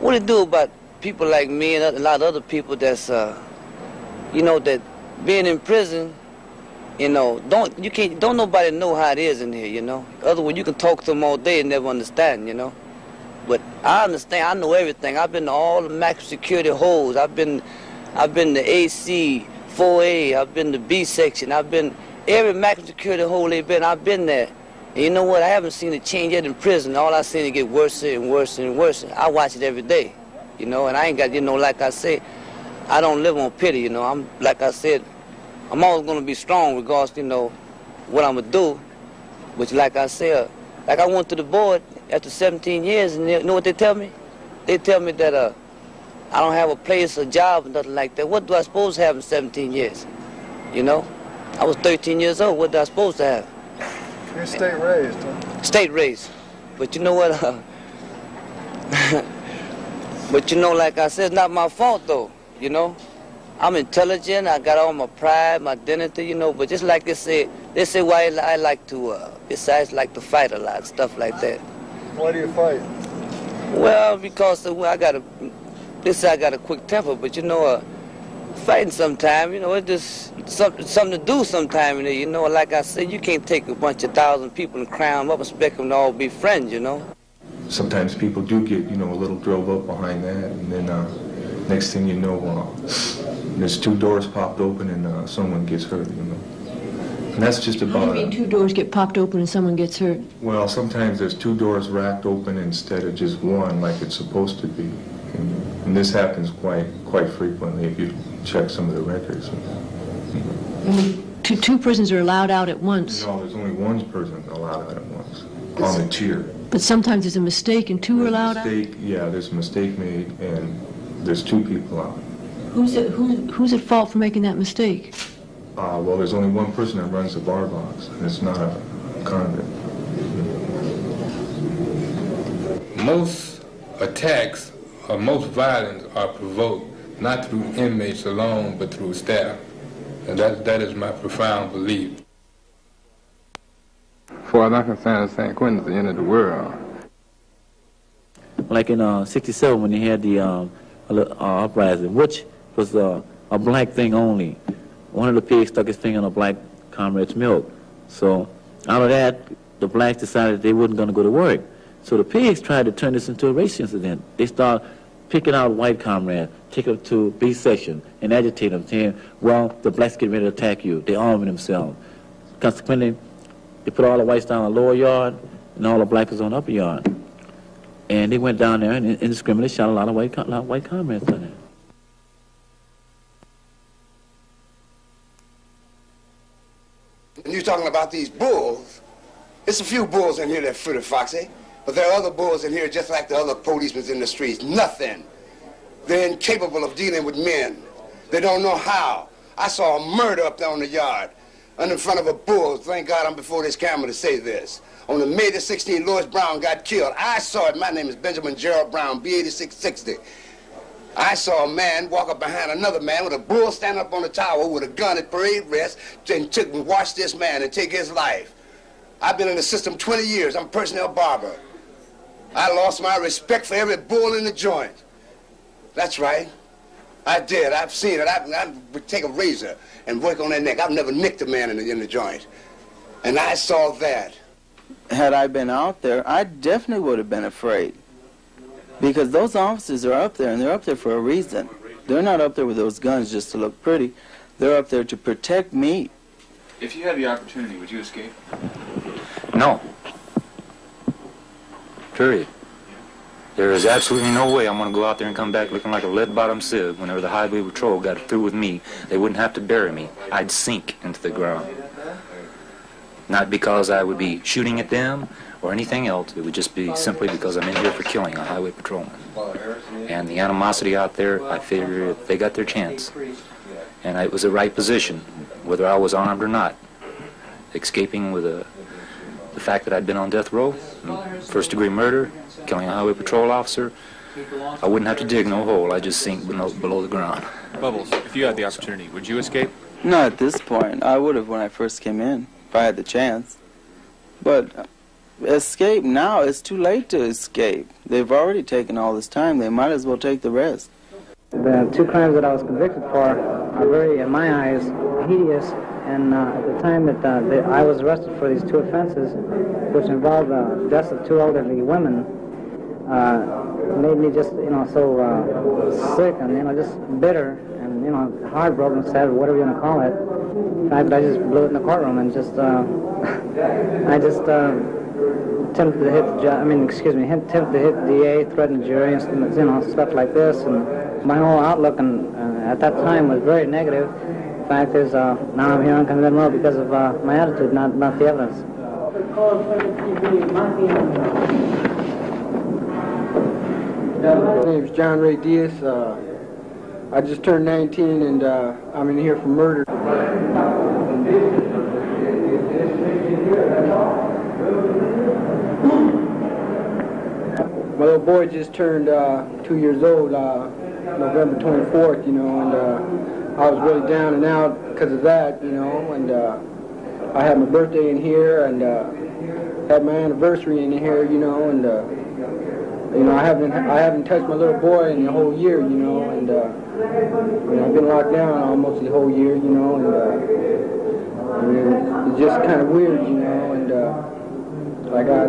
What do you do about people like me and a lot of other people that's, you know, that being in prison, you know, don't nobody know how it is in here, you know. Otherwise, you can talk to them all day and never understand, you know. But I understand. I know everything. I've been to all the maximum security holes. I've been to AC 4A. I've been to B section. I've been every maximum security hole they've been. I've been there. And you know what? I haven't seen it change yet in prison. All I've seen it get worse and worse and worse. I watch it every day, you know. And I ain't got, you know, like I say, I don't live on pity, you know. I'm, like I said, I'm always going to be strong regardless, you know, what I'm going to do. Which, like I said, like I went to the board after 17 years, and you know what they tell me? They tell me that I don't have a place, a job, or nothing like that. What do I supposed to have in 17 years? You know? I was 13 years old. What do I supposed to have? You're state raised, huh? State raised. But you know what? But you know, like I said, it's not my fault, though, you know? I'm intelligent. I got all my pride, my identity, you know. But just like they say why I like to, besides like to fight a lot, stuff like that. Why do you fight? Well, because they say I got a quick temper, but you know, fighting sometime, you know, it's just something to do sometime, you know. Like I said, you can't take a bunch of 1,000 people and cram them up and expect them to all be friends, you know. Sometimes people do get, you know, a little drove up behind that, and then next thing you know, there's 2 doors popped open and someone gets hurt, you know. And that's just about. How do you mean 2 doors get popped open and someone gets hurt? Well, sometimes there's 2 doors racked open instead of just one, like it's supposed to be. And this happens quite frequently if you check some of the records. Two prisons are allowed out at once. No, there's only 1 person allowed out at once on the tier. But sometimes there's a mistake and 2 are allowed out? Yeah, there's a mistake made and there's 2 people out. Who's at fault for making that mistake? Well, there's only 1 person that runs the bar box, and it's not a convict. Most attacks or most violence are provoked not through inmates alone, but through staff. And that is my profound belief. As far as I'm concerned, San Quentin is the end of the world. Like in '67 when they had the uprising, which was a black thing only. One of the pigs stuck his finger in a black comrade's milk. So out of that, the blacks decided they weren't going to go to work. So the pigs tried to turn this into a race incident. They started picking out white comrades, take them to B section, and agitate them, saying, well, the blacks get ready to attack you. They arming themselves. Consequently, they put all the whites down in the lower yard, and all the blacks was on the upper yard. And they went down there and indiscriminately shot a lot of white comrades down there. And you're talking about these bulls. It's a few bulls in here that fruit foxy, but there are other bulls in here just like the other policemen in the streets. Nothing. They're incapable of dealing with men. They don't know how. I saw a murder up there on the yard, in front of a bull. Thank God I'm before this camera to say this. On the May the 16th, Louis Brown got killed. I saw it. My name is Benjamin Gerald Brown, B8660. I saw a man walk up behind another man with a bull standing up on the tower with a gun at parade rest and watch this man and take his life. I've been in the system 20 years. I'm a personnel barber. I lost my respect for every bull in the joint. That's right. I did. I've seen it. I would take a razor and work on their neck. I've never nicked a man in the joint. And I saw that. Had I been out there, I definitely would have been afraid. Because those officers are up there, and they're up there for a reason. They're not up there with those guns just to look pretty. They're up there to protect me. If you had the opportunity, would you escape? No. Period. There is absolutely no way I'm going to go out there and come back looking like a lead-bottom sieve. Whenever the highway patrol got through with me, they wouldn't have to bury me. I'd sink into the ground. Not because I would be shooting at them or anything else. It would just be simply because I'm in here for killing a highway patrolman. And the animosity out there, I figured they got their chance. And it was the right position, whether I was armed or not. Escaping with the fact that I'd been on death row, first-degree murder, killing a highway patrol officer, I wouldn't have to dig no hole. I'd just sink below the ground. Bubbles, if you had the opportunity, would you escape? Not at this point. I would have when I first came in, if I had the chance. But escape now, it's too late to escape. They've already taken all this time. They might as well take the rest. The two crimes that I was convicted for are very, in my eyes, hideous. And at the time that I was arrested for these two offenses, which involved the deaths of two elderly women, made me just, so sick and, just bitter and, heartbroken, sad, whatever you want to call it. In fact, I just blew it in the courtroom and just, I just attempted to hit attempted to hit the DA, threaten the jury, and, stuff like this. And my whole outlook at that time was very negative. The fact is, now I'm here on condemned road because of my attitude, not the evidence. My name's John Ray Diaz. I just turned 19 and I'm in here for murder. My little boy just turned 2 years old, November 24th, and I was really down and out because of that, and I had my birthday in here and had my anniversary in here, and I haven't touched my little boy in the whole year, and I've been locked down almost the whole year, and it's just kind of weird, and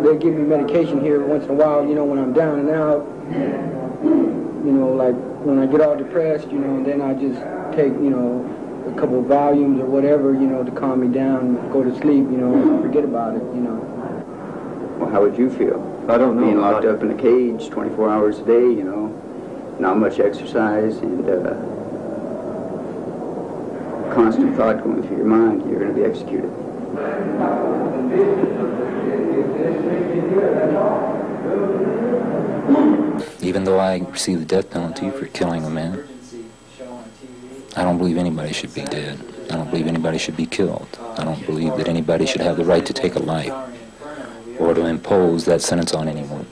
they give me medication here once in a while, when I'm down and out, like when I get all depressed, then I just take, a couple of volumes or whatever, to calm me down, go to sleep, forget about it, Well, how would you feel? I don't know. Being locked up in a cage 24 hours a day, not much exercise and constant thought going through your mind, you're going to be executed. Even though I received the death penalty for killing a man, I don't believe anybody should be dead. I don't believe anybody should be killed. I don't believe that anybody should have the right to take a life or to impose that sentence on anyone.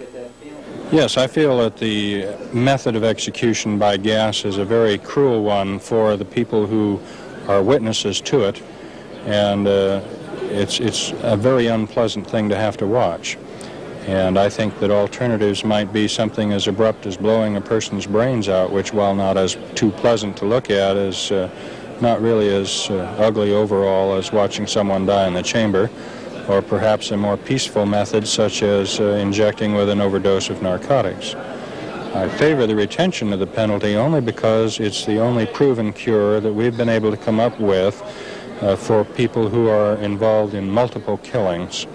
Yes, I feel that the method of execution by gas is a very cruel one for the people who are witnesses to it, and it's a very unpleasant thing to have to watch. And I think that alternatives might be something as abrupt as blowing a person's brains out, which, while not as too pleasant to look at, is not really as ugly overall as watching someone die in the chamber, or perhaps a more peaceful method such as injecting with an overdose of narcotics. I favor the retention of the penalty only because it's the only proven cure that we've been able to come up with for people who are involved in multiple killings.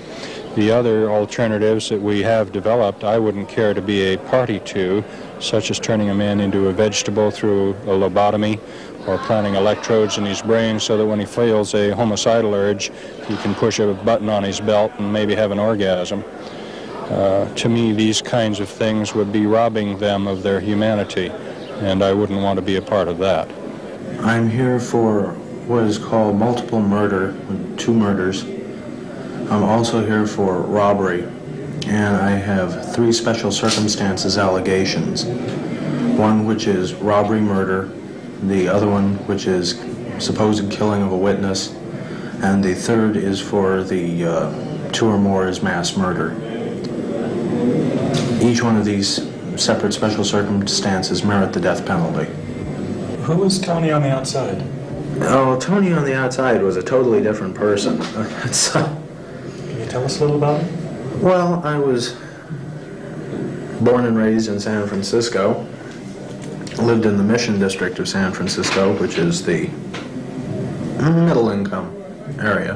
The other alternatives that we have developed, I wouldn't care to be a party to, such as turning a man into a vegetable through a lobotomy, or planting electrodes in his brain so that when he feels a homicidal urge, he can push a button on his belt and maybe have an orgasm. To me, these kinds of things would be robbing them of their humanity, and I wouldn't want to be a part of that. I'm here for what is called multiple murder, 2 murders. I'm also here for robbery, and I have 3 special circumstances allegations. One which is robbery murder, the other one which is supposed killing of a witness, and the third is for the 2 or more is mass murder. Each one of these separate special circumstances merit the death penalty. Who was Tony on the outside? Oh, Tony on the outside was a totally different person. Can you tell us a little about him? Well, I was born and raised in San Francisco. Lived in the Mission District of San Francisco, which is the middle-income area.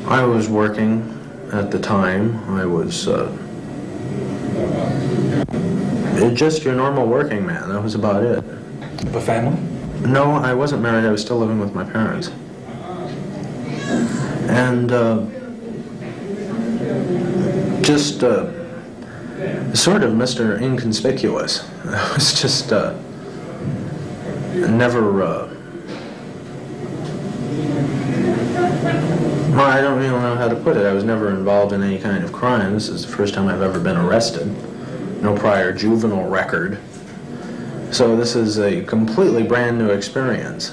I was working at the time. I was just your normal working man. That was about it. Have a family? No, I wasn't married. I was still living with my parents. And just sort of Mr. Inconspicuous. I was just never, well, I don't really know how to put it. I was never involved in any kind of crime. This is the first time I've ever been arrested. No prior juvenile record. So this is a completely brand new experience.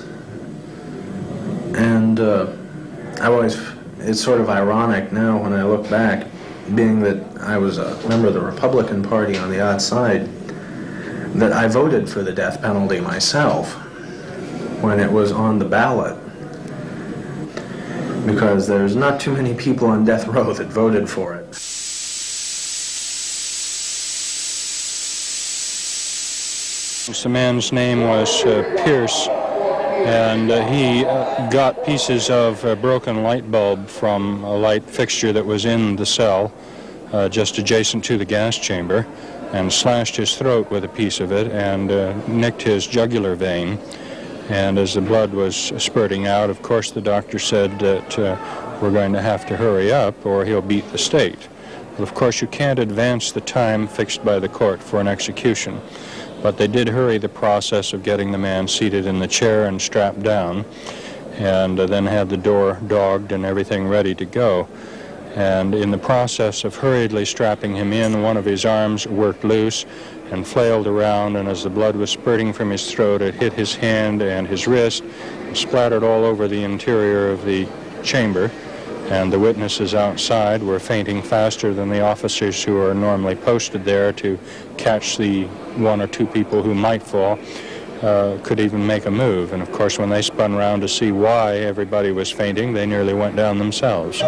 And it's sort of ironic now when I look back, being that I was a member of the Republican Party on the outside, that I voted for the death penalty myself when it was on the ballot. Because there's not too many people on death row that voted for it. The man's name was Pierce, and he got pieces of a broken light bulb from a light fixture that was in the cell just adjacent to the gas chamber, and slashed his throat with a piece of it and nicked his jugular vein. And as the blood was spurting out, of course the doctor said that we're going to have to hurry up or he'll beat the state. Well, of course you can't advance the time fixed by the court for an execution. But they did hurry the process of getting the man seated in the chair and strapped down, and then had the door dogged and everything ready to go. And in the process of hurriedly strapping him in, one of his arms worked loose and flailed around, and as the blood was spurting from his throat, it hit his hand and his wrist and splattered all over the interior of the chamber. And the witnesses outside were fainting faster than the officers who are normally posted there to catch the 1 or 2 people who might fall could even make a move. And of course, when they spun around to see why everybody was fainting, they nearly went down themselves.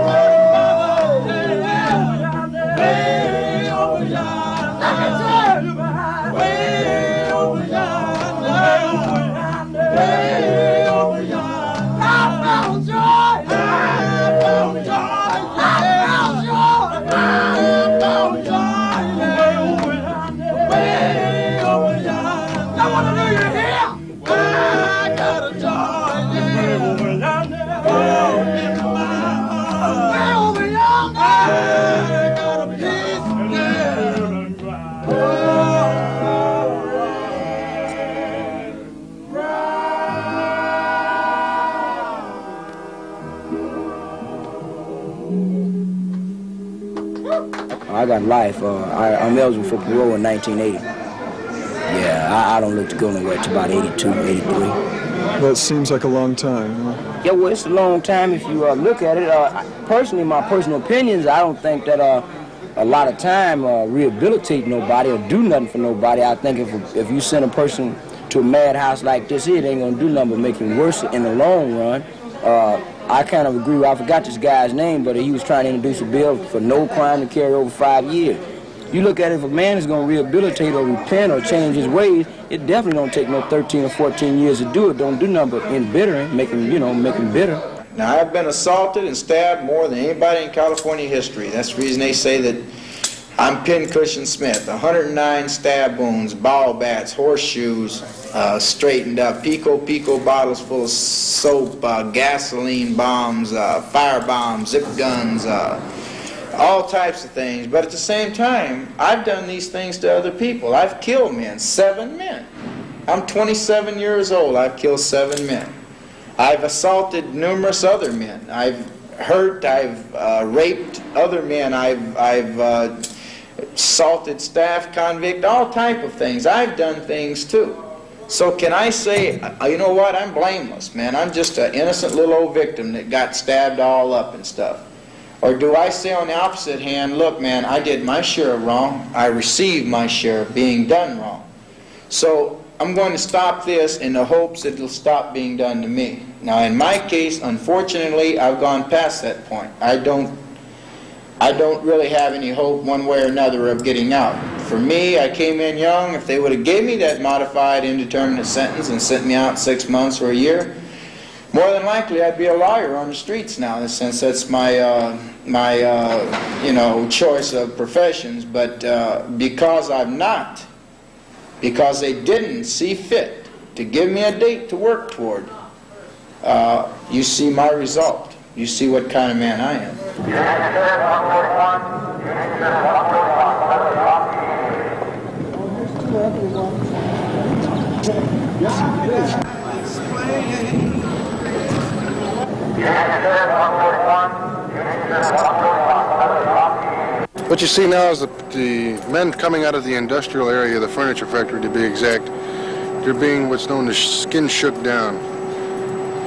I got life. I'm eligible for parole in 1980. Yeah, I don't look to go nowhere till about 82, 83. That seems like a long time, huh? Yeah, well, it's a long time if you look at it. Personally, my personal opinions, I don't think that a lot of time rehabilitate nobody or do nothing for nobody. I think if you send a person to a madhouse like this here, it ain't going to do nothing but make him worse in the long run. I kind of agree. I forgot this guy's name, but he was trying to introduce a bill for no crime to carry over 5 years. You look at it, if a man is going to rehabilitate or repent or change his ways, it definitely don't take no 13 or 14 years to do it. Don't do nothing but embitter him, make him bitter. Now, I've been assaulted and stabbed more than anybody in California history. That's the reason they say that I'm Pincushion Smith. 109 stab wounds, ball bats, horseshoes, straightened up, pico bottles full of soap, gasoline bombs, fire bombs, zip guns, all types of things. But at the same time, I've done these things to other people. I've killed men, 7 men. I'm 27 years old. I've killed 7 men. I've assaulted numerous other men. I've hurt, I've raped other men. I've assaulted staff convict, all type of things. I've done things too. So can I say, you know what, I'm blameless, man. I'm just an innocent little old victim that got stabbed all up and stuff. Or do I say on the opposite hand, look, man, I did my share of wrong. I received my share of being done wrong. So I'm going to stop this in the hopes that it'll stop being done to me. Now, in my case, unfortunately, I've gone past that point. I don't really have any hope one way or another of getting out. For me, I came in young. If they would have gave me that modified indeterminate sentence and sent me out 6 months or a year, more than likely I'd be a lawyer on the streets now, since that's my choice of professions. But because I'm not, because they didn't see fit to give me a date to work toward, you see my result. You see what kind of man I am. What you see now is the men coming out of the industrial area, the furniture factory to be exact. They're being what's known as skin shook down,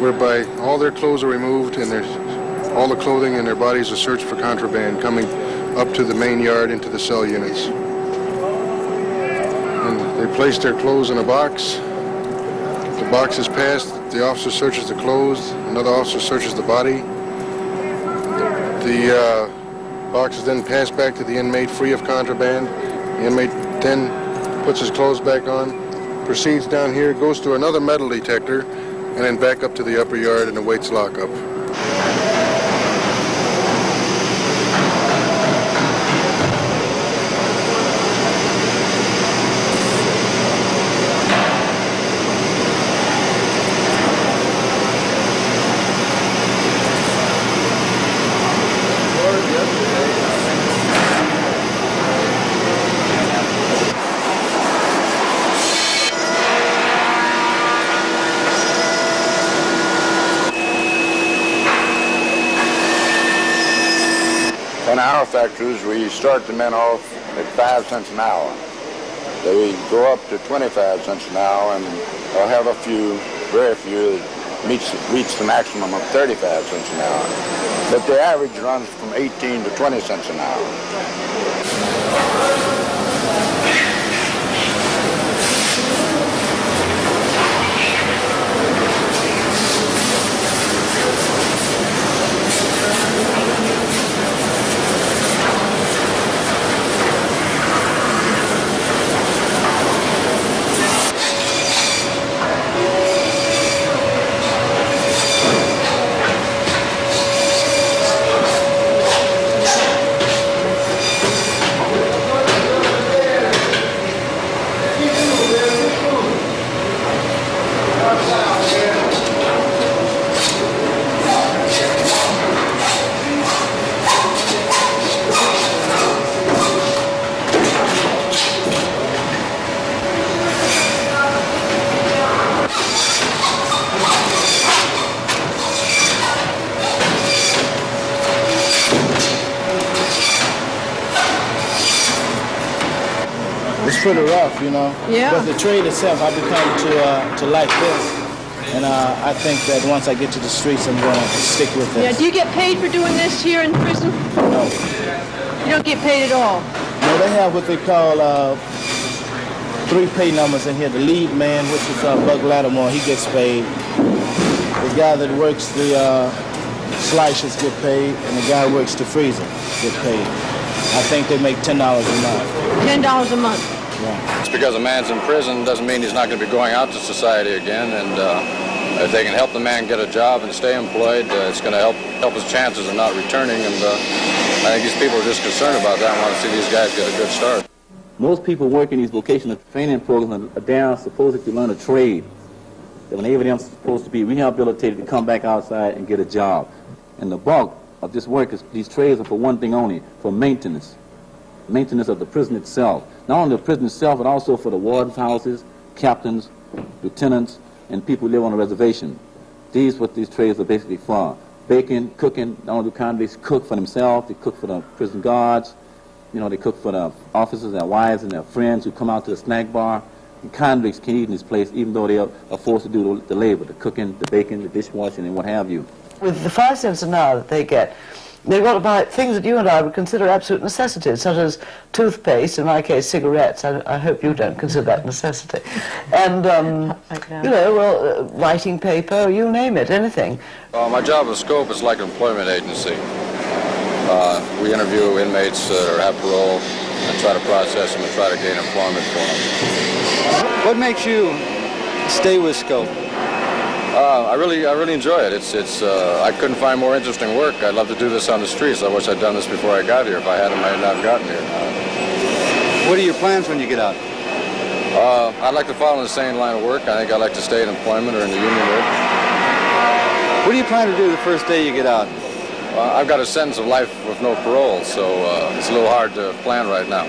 whereby all their clothes are removed and all the clothing in their bodies are searched for contraband coming up to the main yard into the cell units. And they place their clothes in a box. The box is passed, the officer searches the clothes, another officer searches the body. The box is then passed back to the inmate free of contraband. The inmate then puts his clothes back on, proceeds down here, goes to another metal detector, and then back up to the upper yard and awaits lockup. In our factories, we start the men off at 5 cents an hour. They go up to 25 cents an hour, and they'll have a few, very few, that reach the maximum of 35 cents an hour. But the average runs from 18 to 20 cents an hour. Pretty rough, you know. Yeah. But the trade itself, I've become to like this, and I think that once I get to the streets, I'm going to stick with this. Yeah. Do you get paid for doing this here in prison? No. You don't get paid at all. No, they have what they call 3 pay numbers in here. The lead man, which is Buck Lattimore, he gets paid. The guy that works the slicers get paid, and the guy who works the freezer get paid. I think they make $10 a month. $10 a month. Just because a man's in prison doesn't mean he's not going to be going out to society again, and if they can help the man get a job and stay employed, it's going to help his chances of not returning. And I think these people are just concerned about that and want to see these guys get a good start. Most people working these vocational training programs are down supposed to learn a trade. That when everybody else is supposed to be rehabilitated to come back outside and get a job. And the bulk of this work is, these trades are for one thing only, for maintenance. Maintenance of the prison itself. Not only the prison itself, but also for the warden's houses, captains, lieutenants, and people who live on the reservation. These what these trades are basically for. Baking, cooking, not only do convicts cook for themselves, they cook for the prison guards, you know, they cook for the officers, their wives, and their friends who come out to the snack bar. And convicts can eat in this place even though they are forced to do the labor, the cooking, the baking, the dishwashing, and what have you. With the 5 cents an hour that they get, they've got to buy things that you and I would consider absolute necessities, such as toothpaste, in my case cigarettes. I hope you don't consider that a necessity. And, you know, well, writing paper, you name it, anything. My job at Scope is like an employment agency. We interview inmates that have parole and try to process them and try to gain employment for them. What makes you stay with Scope? I really enjoy it. I couldn't find more interesting work. I'd love to do this on the streets. I wish I'd done this before I got here. If I hadn't, I might not have gotten here. What are your plans when you get out? I'd like to follow the same line of work. I think I'd like to stay in employment or in the union work. What do you plan to do the first day you get out? I've got a sentence of life with no parole, so it's a little hard to plan right now.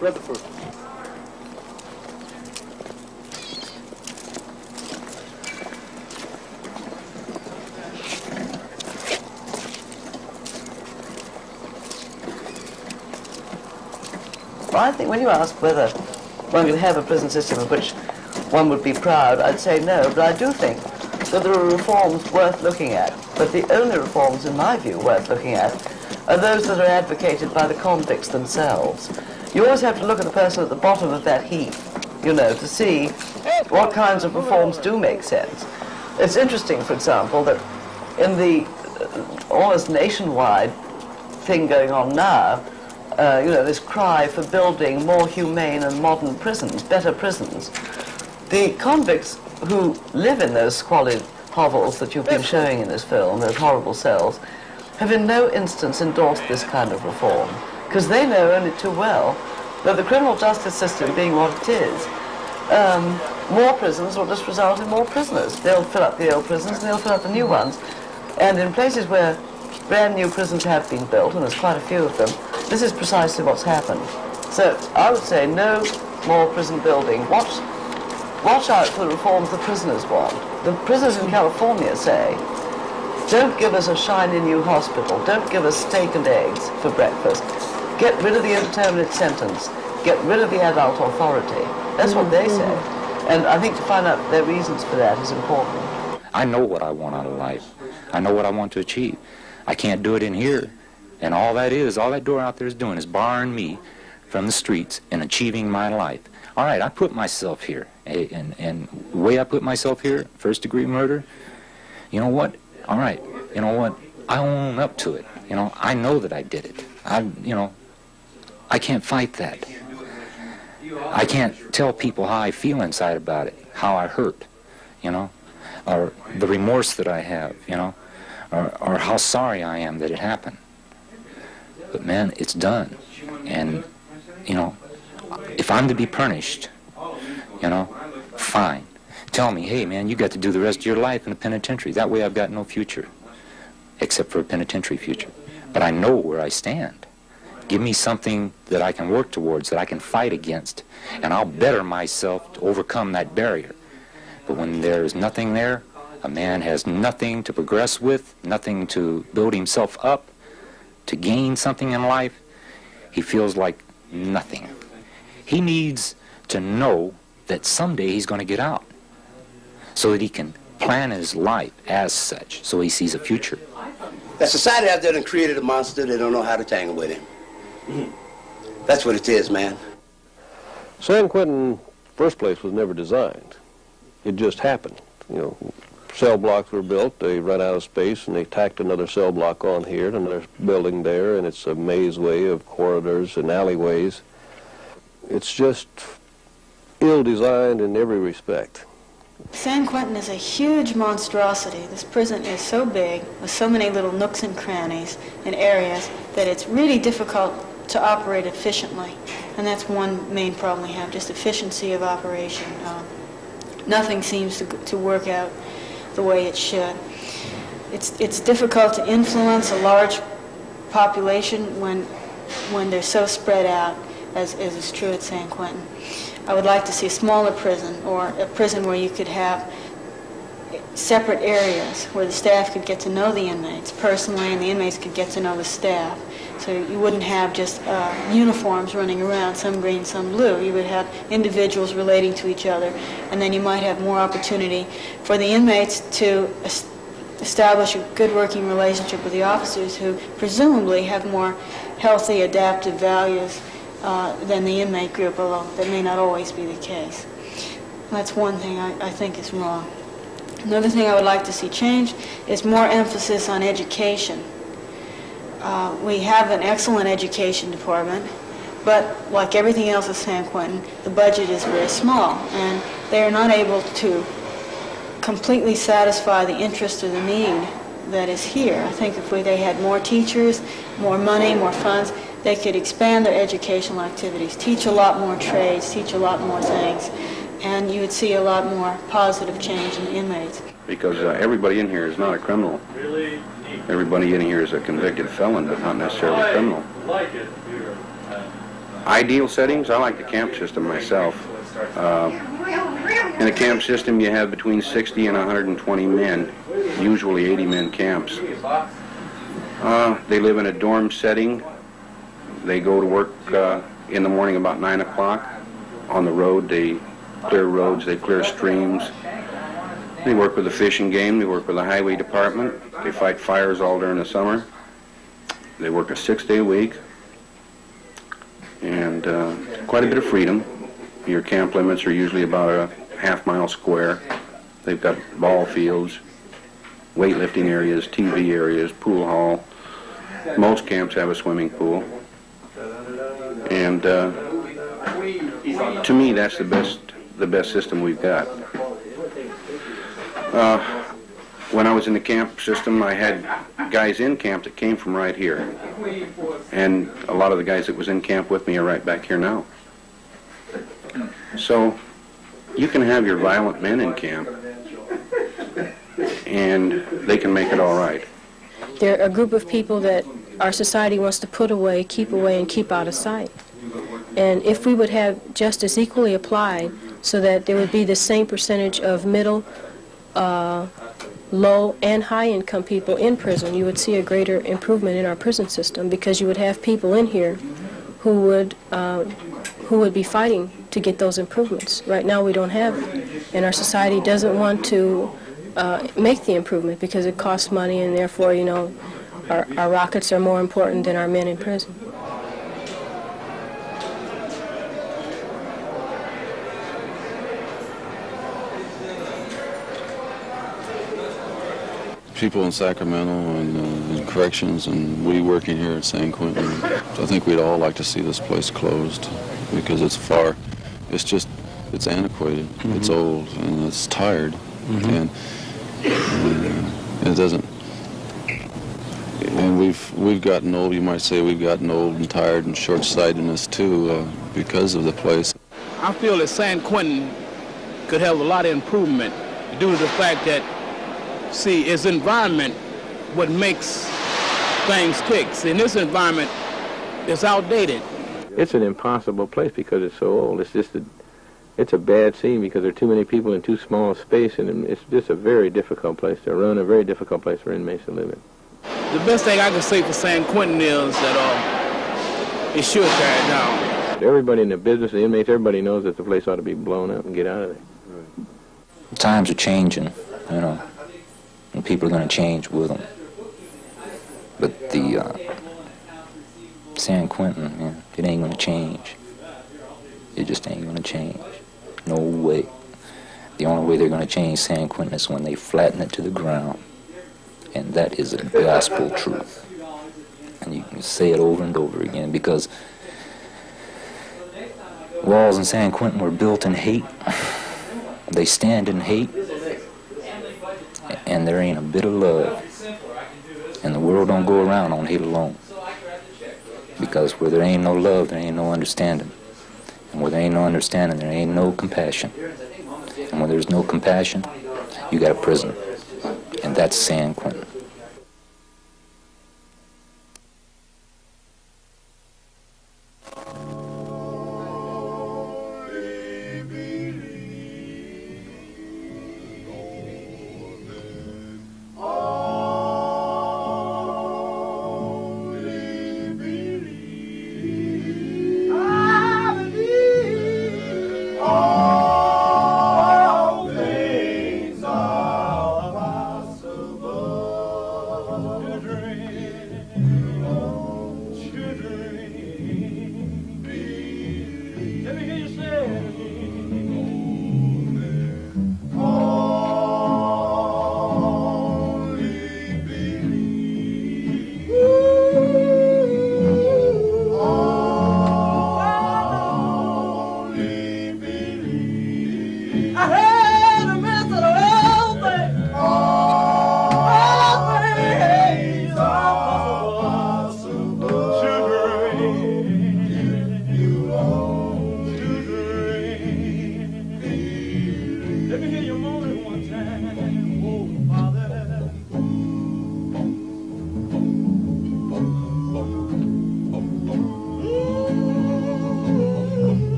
Rutherford. Well, I think when you ask whether one could have a prison system of which one would be proud, I'd say no, but I do think that there are reforms worth looking at. But the only reforms, in my view, worth looking at are those that are advocated by the convicts themselves. You always have to look at the person at the bottom of that heap, you know, to see what kinds of reforms do make sense. It's interesting, for example, that in the almost nationwide thing going on now, you know, this cry for building more humane and modern prisons, better prisons, the convicts who live in those squalid hovels that you've been showing in this film, those horrible cells, have in no instance endorsed this kind of reform, because they know only too well that the criminal justice system being what it is, more prisons will just result in more prisoners. They'll fill up the old prisons and they'll fill up the new ones. And in places where brand new prisons have been built, and there's quite a few of them, this is precisely what's happened. So I would say no more prison building. Watch out for the reforms the prisoners want. The prisoners in California say, don't give us a shiny new hospital, don't give us steak and eggs for breakfast. Get rid of the indeterminate sentence, get rid of the adult authority. That's what they say. And I think to find out their reasons for that is important. I know what I want out of life. I know what I want to achieve. I can't do it in here. And all that door out there is doing is barring me from the streets and achieving my life. All right, I put myself here. And the way I put myself here, first-degree murder, you know what? All right, you know what? I own up to it. You know, I know that I did it. I can't fight that. I can't tell people how I feel inside about it, how I hurt, you know, or the remorse that I have, you know, or how sorry I am that it happened. But man, it's done. And, you know, if I'm to be punished, you know, fine. Tell me, hey man, you got to do the rest of your life in the penitentiary. That way I've got no future, except for a penitentiary future. But I know where I stand. Give me something that I can work towards, that I can fight against, and I'll better myself to overcome that barrier. But when there's nothing there, a man has nothing to progress with, nothing to build himself up, to gain something in life, he feels like nothing. He needs to know that someday he's going to get out. so that he can plan his life as such, so he sees a future. That society out there done created a monster. They don't know how to tangle with him. That's what it is, man. San Quentin, first place, was never designed. It just happened. You know, cell blocks were built, they ran out of space, and they tacked another cell block on here, and another building there, and it's a maze-way of corridors and alleyways. It's just ill-designed in every respect. San Quentin is a huge monstrosity. This prison is so big, with so many little nooks and crannies and areas, that it's really difficult to operate efficiently. And that's one main problem we have, just efficiency of operation. Nothing seems to work out the way it should. It's difficult to influence a large population when they're so spread out, as is true at San Quentin. I would like to see a smaller prison, or a prison where you could have separate areas where the staff could get to know the inmates personally, and the inmates could get to know the staff. So you wouldn't have just uniforms running around, some green, some blue. You would have individuals relating to each other, and then you might have more opportunity for the inmates to establish a good working relationship with the officers, who presumably have more healthy, adaptive values than the inmate group, although that may not always be the case. That's one thing I think is wrong. Another thing I would like to see change is more emphasis on education. We have an excellent education department, but like everything else at San Quentin, the budget is very small, and they are not able to completely satisfy the interest or the need that is here. I think if they had more teachers, more money, more funds, they could expand their educational activities, teach a lot more trades, teach a lot more things, and you would see a lot more positive change in the inmates. Because everybody in here is not a criminal. Everybody in here is a convicted felon, but not necessarily a criminal. Ideal settings, I like the camp system myself. In a camp system, you have between 60 and 120 men, usually 80-man camps. They live in a dorm setting. They go to work in the morning about 9 o'clock. On the road, they clear roads, they clear streams. They work with the fish and game, they work with the highway department. They fight fires all during the summer. They work a 6-day week. And quite a bit of freedom. Your camp limits are usually about a half-mile square. They've got ball fields, weightlifting areas, TV areas, pool hall. Most camps have a swimming pool. And to me, that's the best system we've got. When I was in the camp system, I had guys in camp that came from right here. And a lot of the guys that was in camp with me are right back here now. So you can have your violent men in camp, and they can make it all right. They're a group of people that our society wants to put away, and keep out of sight. And if we would have justice equally applied, so that there would be the same percentage of middle, low, and high-income people in prison, you would see a greater improvement in our prison system, because you would have people in here who would be fighting to get those improvements. Right now we don't have them, and our society doesn't want to make the improvement because it costs money, and therefore, you know, our rockets are more important than our men in prison. People in Sacramento and corrections, and we working here at San Quentin, I think we'd all like to see this place closed, because it's antiquated, it's old, and it's tired, and it doesn't, and we've gotten old, you might say we've gotten old and tired and short-sightedness too, because of the place. I feel that San Quentin could have a lot of improvement due to the fact that, see, its environment what makes things tick. See, in this environment, it's outdated. It's an impossible place because it's so old. It's a bad scene because there are too many people in too small a space, and it's just a very difficult place to run, a very difficult place for inmates to live in. The best thing I can say for San Quentin is that it should tear it down. Everybody in the business, the inmates, everybody knows that the place ought to be blown up and get out of there. Times are changing, you know, and people are going to change with them. But the San Quentin, yeah, it ain't going to change. It just ain't going to change. No way. The only way they're going to change San Quentin is when they flatten it to the ground. And that is a gospel truth. And you can say it over and over again, because walls in San Quentin were built in hate. They stand in hate. And there ain't a bit of love. And the world don't go around on hate alone. Because where there ain't no love, there ain't no understanding. And where there ain't no understanding, there ain't no compassion. And when there's no compassion, you got a prison. And that's San Quentin.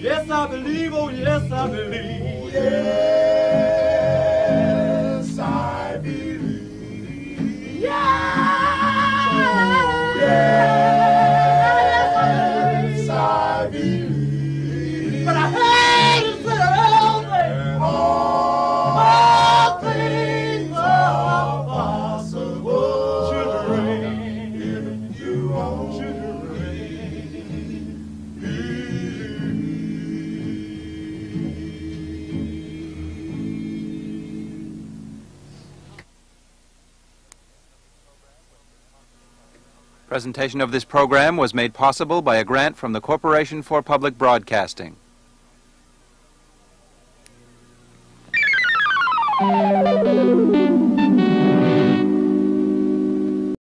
Yes, I believe, oh yes, I believe. Yes, I believe. Yes, I believe. But I hate to sit around there. All things are possible. Children, if you want children. Presentation of this program was made possible by a grant from the Corporation for Public Broadcasting.